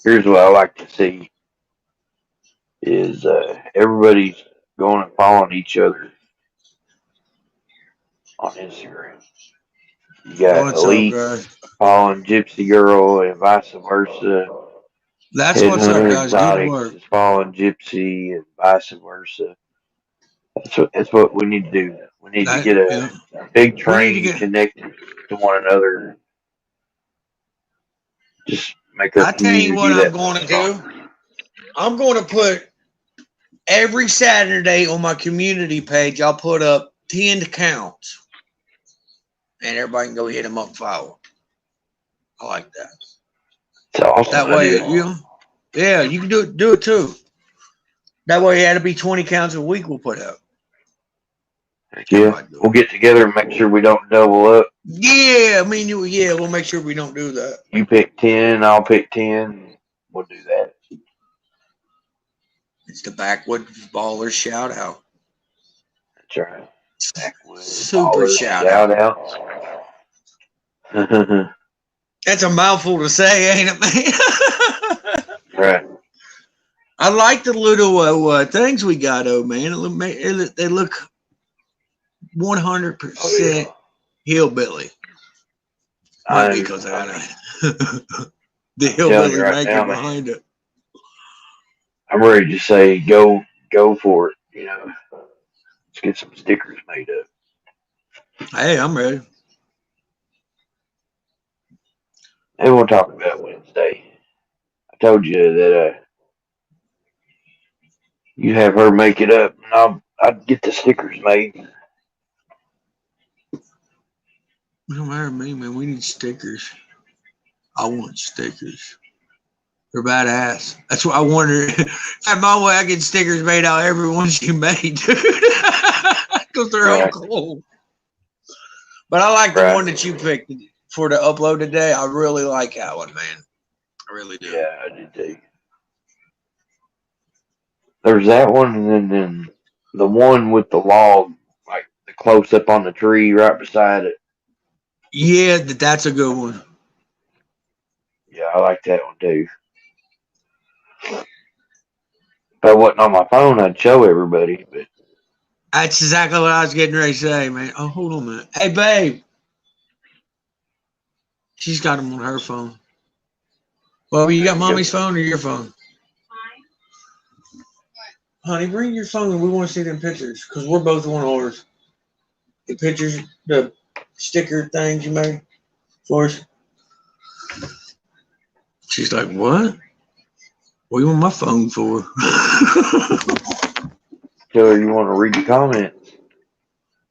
A: Here's what I like to see is everybody's going and following each other on Instagram. You
B: Oh,
A: got
B: what's up,
A: Elite
B: guys?
A: following Gypsy Girl and vice versa.
B: That's what's up,
A: Headhunter
B: guys. Good
A: Exotics
B: work.
A: is following Gypsy and vice versa. That's what we need to do. We need to
B: That
A: get a
B: yeah.
A: big
B: We need to
A: train
B: get.
A: connected to one another. Just make our
B: I tell you what,
A: community
B: I'm
A: that much
B: going to do.
A: stronger.
B: I'm going to put every Saturday on my community page. I'll put up 10 accounts, and everybody can go hit them up and follow. I like that.
A: It's an awesome
B: That way,
A: idea.
B: yeah, you can do it too. That way, it'll be 20 counts a week we'll put out.
A: Heck yeah.
B: Everybody do
A: We'll
B: it.
A: get together and make sure we don't double up.
B: Yeah, I mean, yeah, we'll make sure we don't do that.
A: You pick 10, I'll pick 10. We'll do that.
B: It's the BackWoods Ballers shout out.
A: That's right. Backwoods
B: Super
A: ballers
B: shout
A: shout
B: out.
A: outs.
B: That's a mouthful to say, ain't it, man?
A: Right.
B: I like the little things we got, though, man. They look 100%
A: Oh yeah.
B: hillbilly. Might be
A: I'm,
B: because I got
A: I'm
B: the
A: telling you
B: hillbilly
A: right
B: maker
A: now, man.
B: behind it.
A: I'm ready to say go for it. You know, let's get some stickers made up.
B: Hey, I'm ready.
A: And we'll talk about Wednesday. I told you that you have her make it up, and I'd get the stickers made.
B: It don't matter to me, man. We need stickers. I want stickers. They're badass. That's what I wonder. At my way, I get stickers made out of every one she made, dude. Because they're all
A: Right,
B: cool. But I like the
A: right.
B: one that you picked for the upload today. I really like that one, man. I really do.
A: Yeah, I did too. There's that one, and then the one with the log, like the close up on the tree right beside it.
B: Yeah, that's a good one.
A: Yeah, I like that one too. If I wasn't on my phone, I'd show everybody. But
B: That's exactly what I was getting ready to say, man. Oh, hold on a minute. Hey, babe. She's got them on her phone. Well, you
A: there
B: got
A: you go.
B: mommy's phone or your phone? Honey, bring your phone and we want to see them pictures because we're both on ours. The pictures, the sticker things you made for us. She's like, what? What do you want my phone for?
A: Tell her you want to read the comments.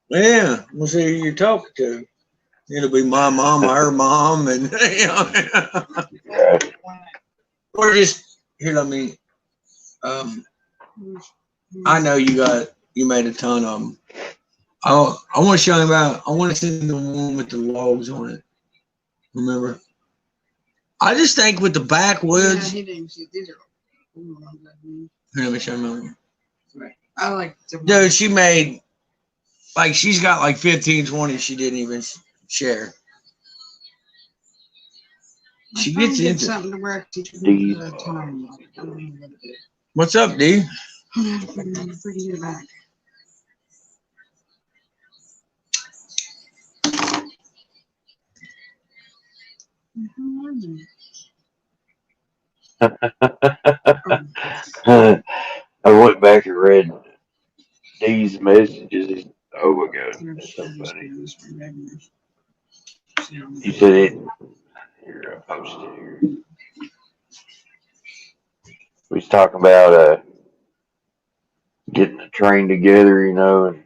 B: Yeah, we'll see who you're talking to. It'll be my mom, her mom, and you know,
A: Yeah.
B: or just here. Let me. I know you made a ton of them. I want to show him about. I want to send the one with the logs on it. Remember? I just think with the backwoods.
C: Yeah, he didn't see these are.
B: Here, let me show him.
C: Right. I like the
B: Dude, she made like she's got like 15, 20 she didn't even share. She gets into
C: something to wear to
A: These
C: the time.
B: What's up, D?
C: Pretty good back.
A: I went back and read these messages. Oh my god, that's so funny. You said it. Here, I posted it here. We was talking about getting a train together, you know, and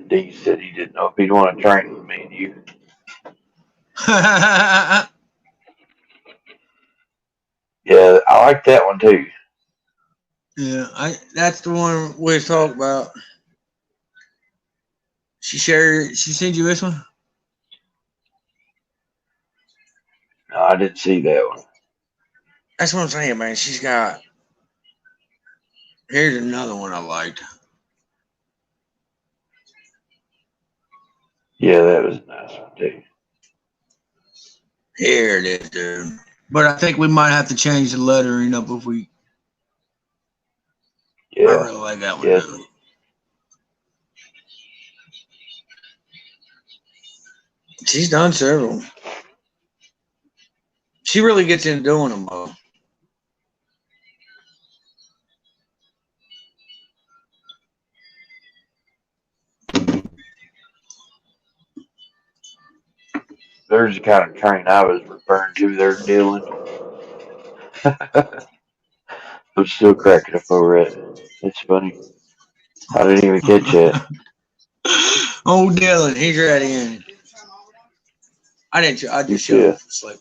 A: D said he didn't know if he'd want to train with me and you. Yeah, I like that one too.
B: Yeah, that's the one we was talking about. She sent you this one?
A: No, I didn't see that one.
B: That's what I'm saying, man. She's got here's another one I liked.
A: Yeah, that was a nice one too.
B: Here it is, dude. But I think we might have to change the lettering up if we I
A: Yeah,
B: really like that one
A: yes.
B: too. She's done several. She really gets into doing them though.
A: There's the kind of train I was referring to there, Dylan. I'm still cracking up over it. It's funny. I didn't even catch it.
B: Oh, Dylan, he's ready in. I didn't. I just showed him
A: Yeah.
B: for sleep.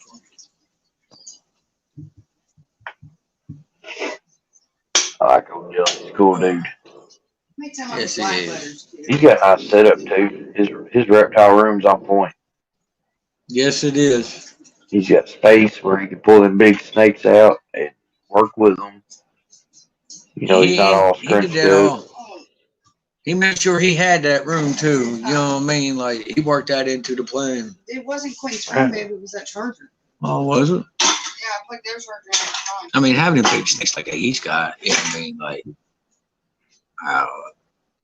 A: I like old Dylan. He's a cool dude.
B: Yes, he is.
A: He's got a nice setup too. His reptile room's on point.
B: Yes, it is.
A: He's got space where he can pull them big snakes out and work with them. You know, he's not all
B: He did
A: scrunched
B: that
A: up.
B: all. He made sure he had that room too. You know what I mean? Like he worked that into the plan.
C: It wasn't Quinn's room, baby. It was that charger.
B: Oh, was it?
C: Yeah, I put their charger in the
B: I mean, having a big snakes like he's got. You know what I mean? Like,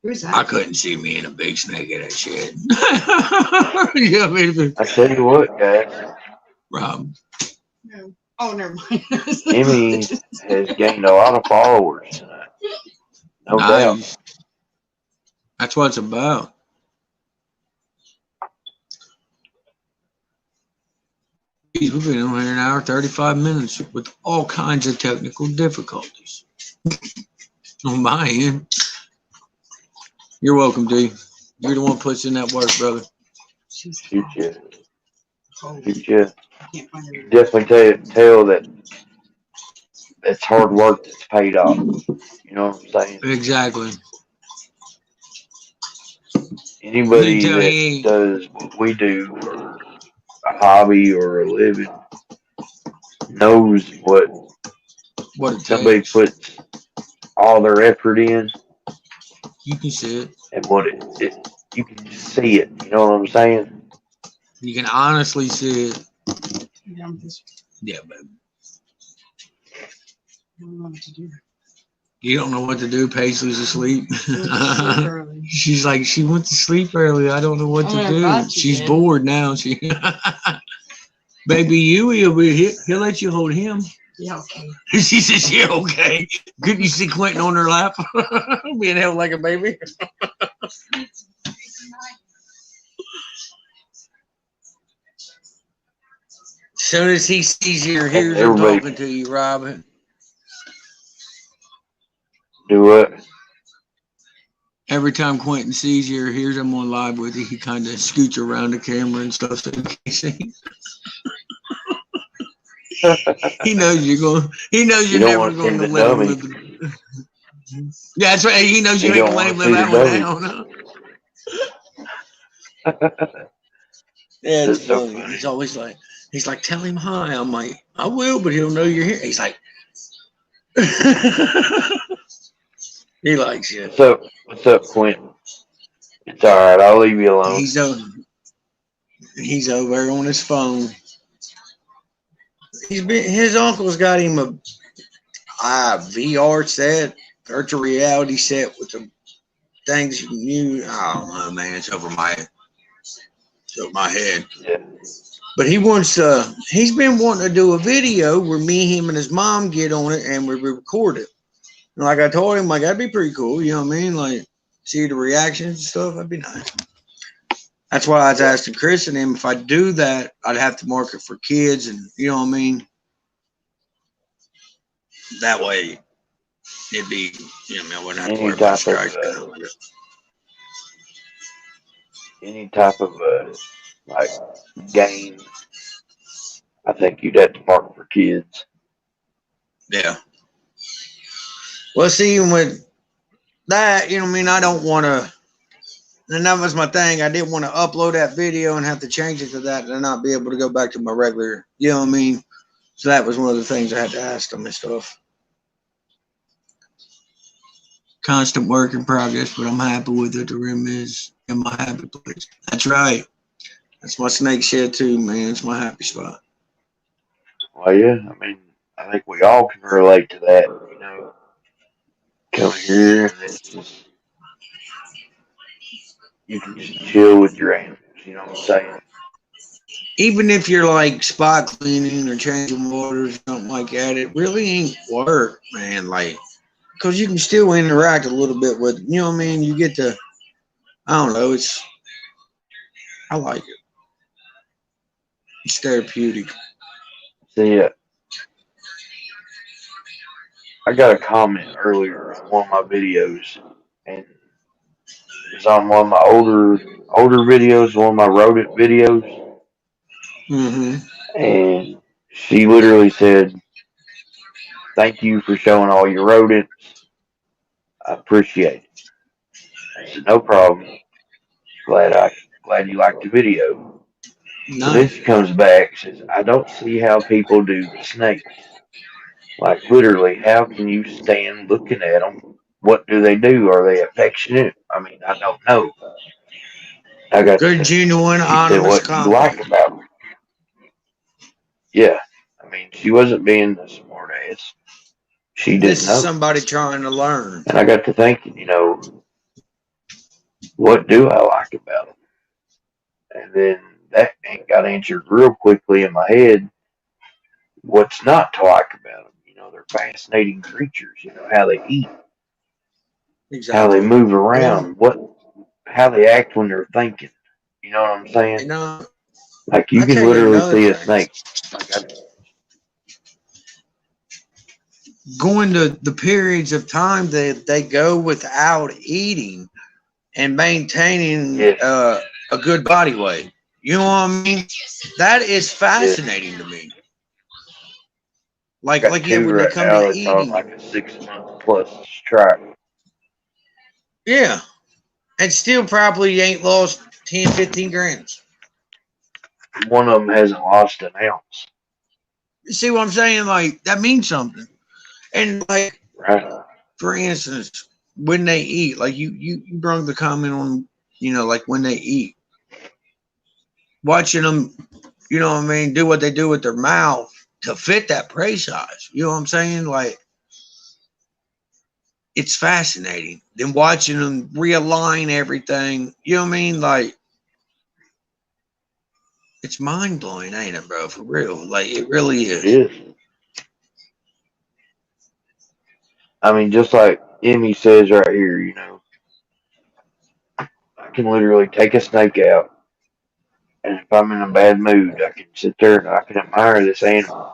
C: Who's
B: I
C: that?
B: couldn't see me in a big snake in that shit. Yeah, I mean,
A: I tell you what, guys,
B: Rob.
C: No. Oh, never mind.
A: Jimmy has gained a lot of followers tonight, no doubt.
B: Nice. That's what it's about. Geez, we've been on here an hour, 35 minutes with all kinds of technical difficulties. On my end. You're welcome, D. You're the one puts in that work, brother.
C: She's
A: Shoot you,
C: cold.
A: shoot you.
C: I can't find her.
A: Definitely tell that it's hard work that's paid off. You know what I'm saying?
B: Exactly. You can
A: Anybody
B: tell
A: that
B: he ain't
A: does what we do for a hobby or a living knows what
B: what
A: when
B: it
A: somebody
B: takes.
A: puts all their effort in
B: You can see it.
A: and what it you can just see it. You know what I'm saying?
B: You can honestly see it.
C: Yeah, I'm just,
B: Yeah, but
C: I don't know what to do.
B: you don't know what to do. Paisley's asleep.
C: She went to sleep early.
B: She's like, she went to sleep early. I don't know what to
C: I
B: do.
C: thought she
B: She's
C: did.
B: bored now. She, baby, Huey will be here. He'll let you hold him.
C: Yeah, okay.
B: She says, "Yeah, okay." Couldn't you see Quentin on her lap, being held like a baby? As soon as he sees you or hears him
A: Everybody
B: talking to you, Robin,
A: do what?
B: every time Quentin sees you or hears him on live with you, he kind of scoots around the camera and stuff so you can see. He knows you're going. He knows
A: You
B: you're
A: don't
B: never
A: want to see
B: going to
A: the
B: let him
A: dummy.
B: live. Yeah, that's right. He knows you
A: You
B: ain't
A: don't
B: gonna let
A: want
B: him
A: to
B: live
A: see the
B: that one
A: dummy.
B: down. Huh? Yeah, it's
A: That's so
B: funny.
A: funny.
B: He's always like, tell him hi. I'm like, I will, but he'll know you're here. He's like, he likes you.
A: What's up? What's up, Quentin? It's all right. I'll leave you alone.
B: He's over. He's over there on his phone. His uncle's got him a VR set, virtual reality set with the things you can use. I don't know, man. It's over my head.
A: Yeah.
B: But he's been wanting to do a video where me, him, and his mom get on it and we record it. And like I told him, like, that'd be pretty cool. You know what I mean? Like, see the reactions and stuff. That'd be nice. That's why I was asking Chris and him if I do that, I'd have to market for kids, and you know what I mean. That way, it'd be, you know, I wouldn't have to
A: Any
B: worry about
A: type of
B: strikes.
A: like game, I think you'd have to market for kids.
B: Yeah. Well, see, even with that, you know what I mean. I don't want to. And that was my thing. I didn't want to upload that video and have to change it to that and not be able to go back to my regular, you know what I mean? So that was one of the things I had to ask them and stuff. Constant work in progress, but I'm happy with it. The rim is in my happy place. That's right. That's my snake shed too, man. It's my happy spot.
A: Well, yeah, I mean, I think we all can relate to that. You know, come here and it's just you can just chill with your animals. You know what I'm saying?
B: Even if you're like spot cleaning or changing water or something like that, it really ain't work, man. Like, because you can still interact a little bit with, you know what I mean? You get to, I don't know, I like it. It's therapeutic.
A: See, I got a comment earlier on one of my videos, and it was on one of my older videos, one of my rodent videos,
B: Mm-hmm.
A: and she literally said, "Thank you for showing all your rodents. I appreciate it." I said, "No problem. Glad you liked the video." So then
B: Nice.
A: she comes back, says, "I don't see how people do the snakes. Like literally, how can you stand looking at them? What do they do? Are they affectionate? I mean, I don't know." I got
B: Good,
A: to,
B: genuine,
A: she said,
B: anonymous
A: "What do you like
B: comment.
A: about them?" Yeah, I mean, she wasn't being a smart ass. She
B: This
A: didn't
B: is
A: know.
B: somebody trying to learn.
A: And I got to thinking, you know, what do I like about them? And then that got answered real quickly in my head. What's not to like about them? They're fascinating creatures. How they eat, how they
B: Exactly.
A: move
B: Well,
A: around, how they act when they're thinking. You know what I'm
B: you
A: saying?
B: know,
A: Like you
B: I
A: can
B: tell you
A: literally
B: another
A: see a
B: thing.
A: snake. Like
B: Going to the periods of time that they go without eating and maintaining
A: yes,
B: a good body weight. You know what I mean? That is
A: yes.
B: fascinating to me.
A: Got
B: Yeah,
A: two
B: when they
A: right
B: come
A: now
B: to
A: that's on
B: eating,
A: like a 6 month plus track.
B: yeah, and still probably ain't lost 10, 15 grams.
A: One of them hasn't lost an ounce.
B: You see what I'm saying? Like that means something. And like
A: Right?
B: for instance, when they eat, like you brought the comment on, like when they eat, watching them, what I mean, do what they do with their mouth to fit that prey size. You know what I'm saying? Like it's fascinating. Then watching them realign everything. You know what I mean? Like it's mind blowing, ain't it, bro? For real. Like it really
A: It
B: is.
A: is. I mean, just like Emmy says right here, I can literally take a snake out, and if I'm in a bad mood, I can sit there and I can admire this animal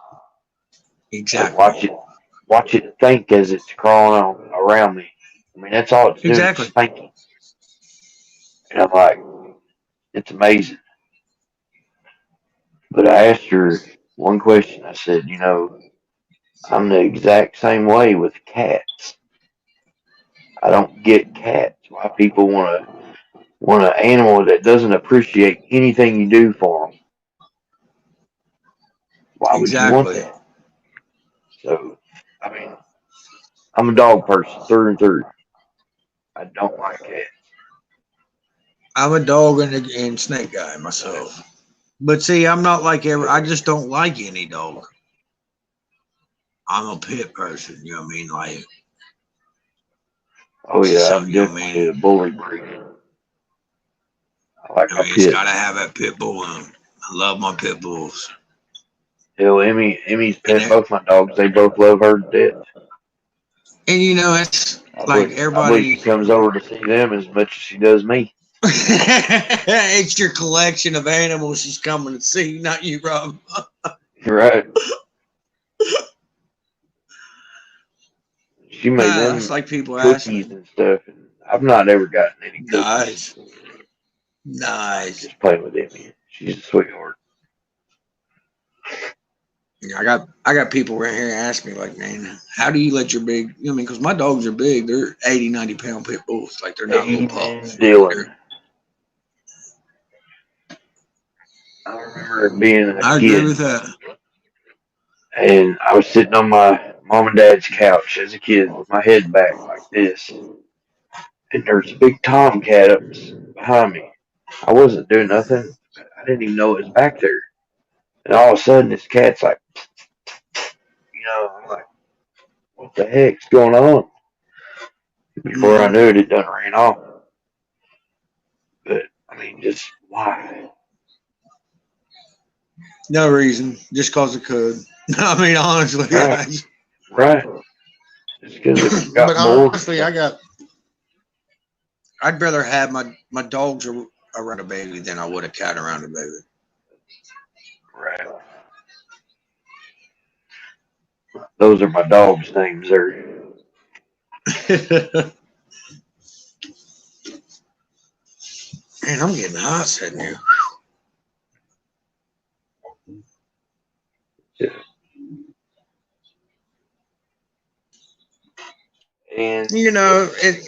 A: and
B: Exactly.
A: watch it think as it's crawling on around me. I mean, that's all it's doing,
B: Exactly.
A: it's thinking. And I'm like, it's amazing. But I asked her one question. I said, I'm the exact same way with cats. I don't get cats. Why people want an animal that doesn't appreciate anything you do for them. Why would you want
B: Exactly.
A: that? So, I mean, I'm a dog person through and through. I don't like cats.
B: I'm a dog and snake guy myself. But see, I'm not like I just don't like any dog. I'm a pit person, you know what I mean? Like
A: Oh yeah,
B: so
A: I'm
B: you know what I
A: definitely
B: mean?
A: a bully breed. I like
B: I
A: my
B: mean it's
A: pits.
B: gotta have that pit bull in 'em. I love my pit bulls.
A: Hell, Emmy's
B: And
A: pet both my dogs. They both love her to death.
B: it's
A: I
B: like
A: believe she
B: everybody
A: comes over to see them as much as she does me.
B: it's your collection of animals she's coming to see, not you, Rob.
A: You're right. She made
B: It's
A: them
B: like people ask
A: cookies
B: me.
A: and stuff, and I've not ever gotten any cookies.
B: Nice.
A: I'm
B: Nice.
A: just playing with Emmy. She's a sweetheart.
B: I got people right here ask me like, man, how do you let your big, you know what I mean? Because my dogs are big. They're 80, 90 pound pit bulls. Like they're not little
A: Amen,
B: pups.
A: Dylan. I remember being a
B: I agree
A: kid,
B: with that.
A: and I was sitting on my mom and dad's couch as a kid with my head back like this, and there's a big tomcat up behind me. I wasn't doing nothing. I didn't even know it was back there. And all of a sudden, this cat's like, I'm like, what the heck's going on? Before I
B: Mm-hmm.
A: knew it, it done ran off. But, I mean, just why?
B: No reason, just cause it could. I mean, honestly,
A: Right, right. Just because it
B: but
A: got bored or
B: honestly,
A: something.
B: I'd rather have my dogs around a baby than I would a cat around a baby.
A: Right. Those are my dog's names there.
B: Man, I'm getting hot sitting here.
A: And
B: You know, it.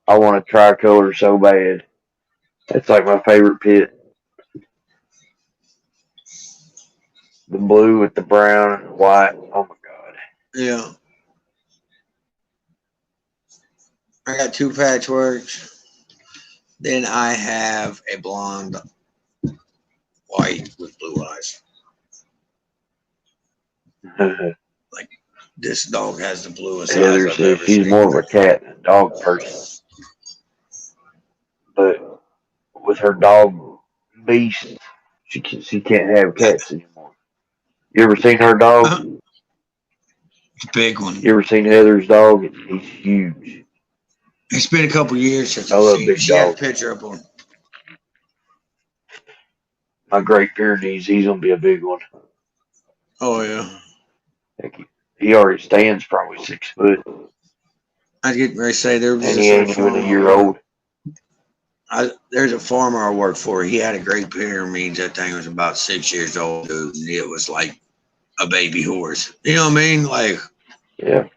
A: I want a tricolor so bad. It's like my favorite pit. The blue with the brown and the white. Oh my god.
B: Yeah, I got two patchworks. Then I have a blonde, white with blue eyes. Like this dog has the bluest eyes
A: Heather
B: I've
A: says
B: ever
A: she's
B: seen.
A: more of a cat than a dog person. but with her dog Beast, she can't have cats anymore. You ever seen her dog?
B: Big one.
A: You ever seen Heather's dog? He's huge.
B: It's been a couple years since
A: I
B: I've
A: love
B: seen her.
A: big
B: She had a
A: dogs.
B: picture up on.
A: My Great Pyrenees, he's gonna be a big one.
B: Oh yeah.
A: Heck, he already stands probably 6 foot,
B: I was getting ready to say there was
A: and
B: this
A: he
B: little
A: ain't even a
B: farmer.
A: year old.
B: There's a farmer I worked for. He had a Great Pyrenees. That thing was about 6 years old, dude, and it was like a baby horse. You know what I mean? Like
A: Yeah,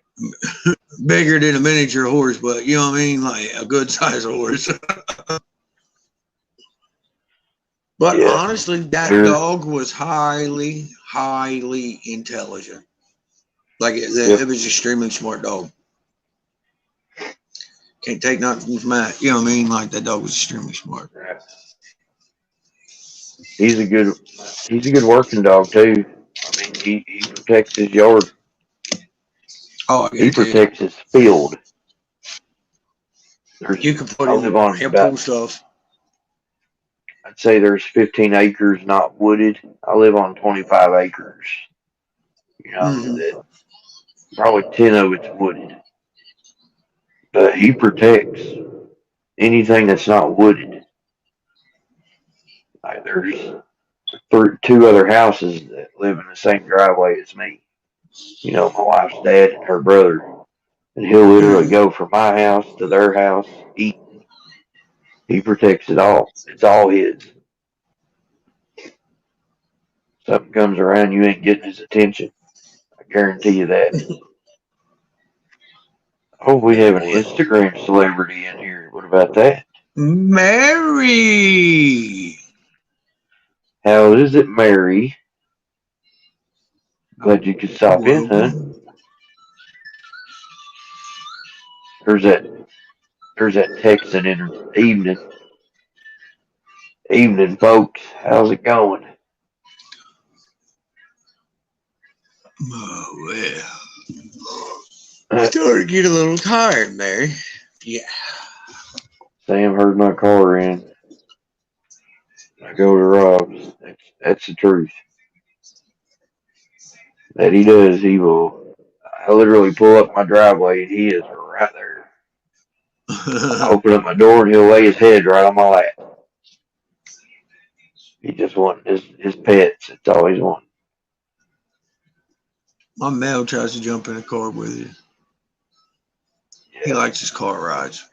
B: bigger than a miniature horse, but you know what I mean? Like a good sized horse. But
A: yeah.
B: honestly, that
A: Sure.
B: dog was highly, highly intelligent. Like
A: Yep.
B: it was extremely smart dog. Can't take nothing from that. You know what I mean? Like that dog was extremely smart.
A: He's a good working dog too. I mean, he protects his yard.
B: Oh, I
A: He
B: guarantee you.
A: protects his field.
B: You can put
A: I
B: him.
A: live on
B: He'll pull
A: about,
B: stuff.
A: I'd say there's 15 acres not wooded. I live on 25 acres. You know, that probably 10 of it's wooded. But he protects anything that's not wooded. Like there's two other houses that live in the same driveway as me. You know, my wife's dad and her brother. And he'll literally go from my house to their house eating. He protects it all. It's all his. Something comes around, you ain't getting his attention. I guarantee you that. Oh, we have an Instagram celebrity in here. What about that?
B: Mary.
A: How is it, Mary? Glad you could stop in, huh? There's that Texan in evening. Evening, folks. How's it going?
B: Oh, well. Starting to get a little tired, Mary. Yeah.
A: Sam heard my car in. I go to Rob's. That's the truth. That he does. I literally pull up my driveway and he is right there. I open up my door and he'll lay his head right on my lap. He just wants his pets. It's all he's wanting.
B: My male tries to jump in a car with you. Yeah. He likes his car rides.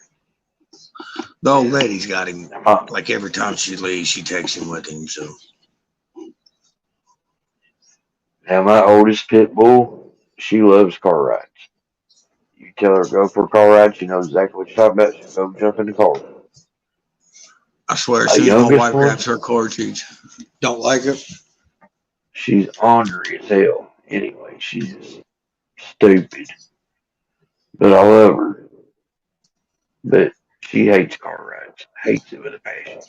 B: The old lady's got him. Like every time she leaves, she takes him with him. So
A: now my oldest pit bull, she loves car rides. You tell her to go for a car ride, she knows exactly what you're talking about. She'll go jump in the car.
B: I swear, as soon as my wife grabs her car, she don't like it.
A: She's ornery as hell. Anyway, she's just stupid. But I love her. But she hates car rides. Hates it with a passion.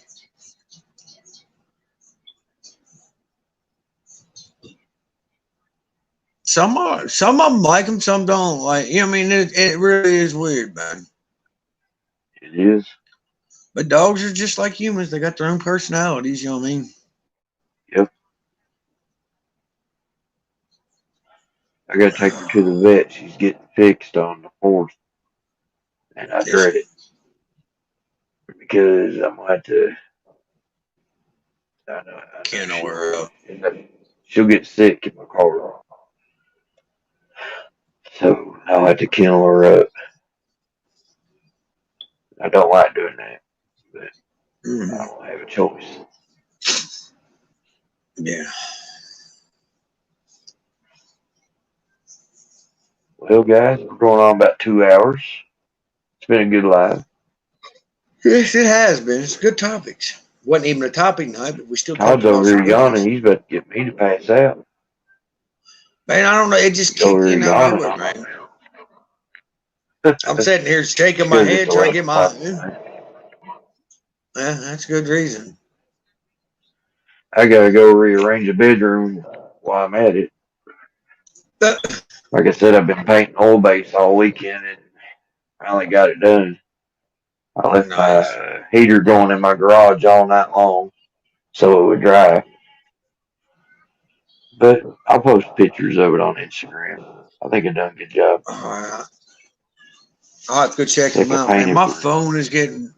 B: Some of them like them, some don't. Like, you know what I mean? It really is weird, man.
A: It is.
B: But dogs are just like humans. They got their own personalities, you know what I mean?
A: Yep. I gotta take her to the vet. She's getting fixed on the 4th. And I dread it. Because I'm gonna have to I know her up. She'll get sick if I call her. So I'll have to kennel her up. I don't like doing that, but I don't have a choice.
B: Yeah.
A: Well, guys, we're going on about 2 hours. It's been a good live.
B: Yes, it has been. It's good topics. Wasn't even a topic night, but we still talked
A: Todd's
B: about
A: over here yawning. He's about to get me to pass out.
B: Man, I don't know. It just kicked in out of man. I'm sitting here shaking my head trying to get my. Yeah, that's a good reason.
A: I gotta go rearrange a bedroom while I'm at it. Like I said, I've been painting oil base all weekend and finally got it done. I left
B: Nice.
A: my heater going in my garage all night long so it would dry. But I'll post pictures of it on Instagram. I think I done a good job.
B: All right. I'll have to go check
A: Think
B: them
A: I
B: out, man.
A: painted
B: My
A: for
B: phone is getting.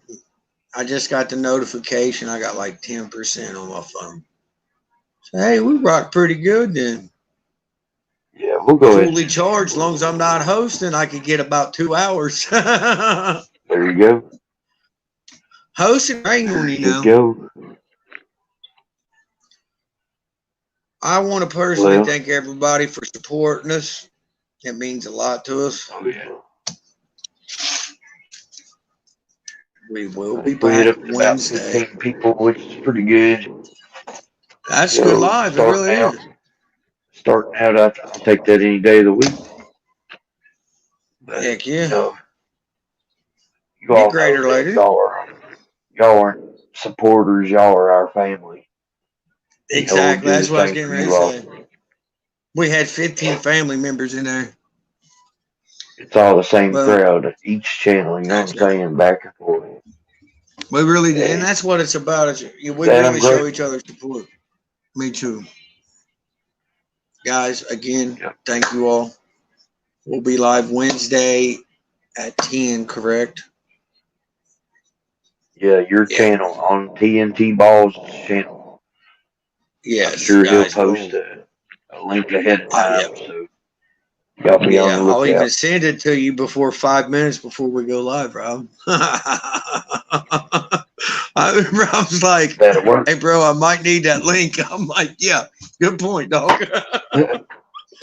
B: I just got the notification. I got like 10% on my phone. So, hey, we rock pretty good then.
A: Yeah, we'll go ahead.
B: Fully charged, as long as I'm not hosting, I could get about 2 hours.
A: There you go.
B: Hosting rain on you
A: Good
B: now.
A: go.
B: I want to personally
A: Well,
B: thank everybody for supporting us. It means a lot to us.
A: oh yeah.
B: We will be
A: We hit
B: back
A: up to about
B: Wednesday.
A: 15 people, which is pretty good.
B: That's good live. It really is.
A: Starting out, I'll take that any day of the week. But,
B: Heck
A: you
B: yeah.
A: know, you
B: Be
A: all know
B: greater
A: that
B: later.
A: y'all aren't supporters. Y'all are our family.
B: Exactly. That's what I was
A: Same
B: getting
A: for
B: ready
A: you
B: to
A: all.
B: say. We had 15 family members in there.
A: It's all the same
B: But
A: crowd. Each channel, you know what I'm saying? Back and forth.
B: we really did. And that's what it's about. We
A: That I'm
B: really show
A: grateful.
B: each other support. Me too. Guys, again,
A: Yep.
B: thank you all. We'll be live Wednesday at 10, correct?
A: Yeah, your
B: Yeah.
A: channel on TNT Balls channel.
B: Yes,
A: I'm sure
B: guys.
A: he'll post a link ahead of time,
B: Yeah.
A: so y'all be on
B: Yeah,
A: the
B: I'll even
A: lookout.
B: send it to you before 5 minutes before we go live, Rob. Rob's like,
A: That'll work.
B: hey, bro, I might need that link. I'm like, yeah, good point, dog.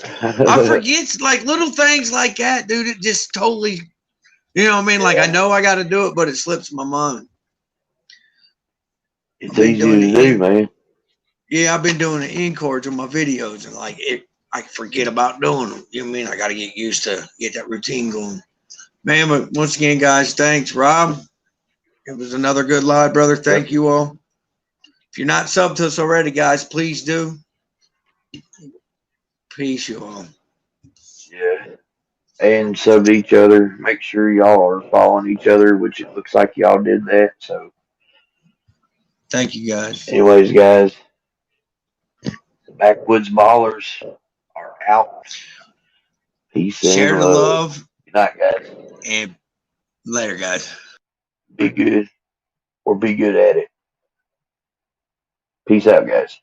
B: I forget like little things like that, dude. It just totally, you know what I mean? Like, I know I got to do it, but it slips my mind.
A: It's easy to do, man.
B: Yeah, I've been doing the end cards on my videos, and like I forget about doing them. You know what I mean? I got to get used to get that routine going. Man, but once again, guys, thanks, Rob. It was another good live, brother. Thank you all. If you're not subbed to us already, guys, please do. Peace, you all.
A: Yeah. And sub to each other. Make sure y'all are following each other, which it looks like y'all did that. So,
B: Thank you, guys.
A: anyways, guys, the Backwoods Ballers are out. Peace
B: Share
A: and
B: the
A: love.
B: love.
A: Good night, guys.
B: And later, guys.
A: Be good or be good at it. Peace out, guys.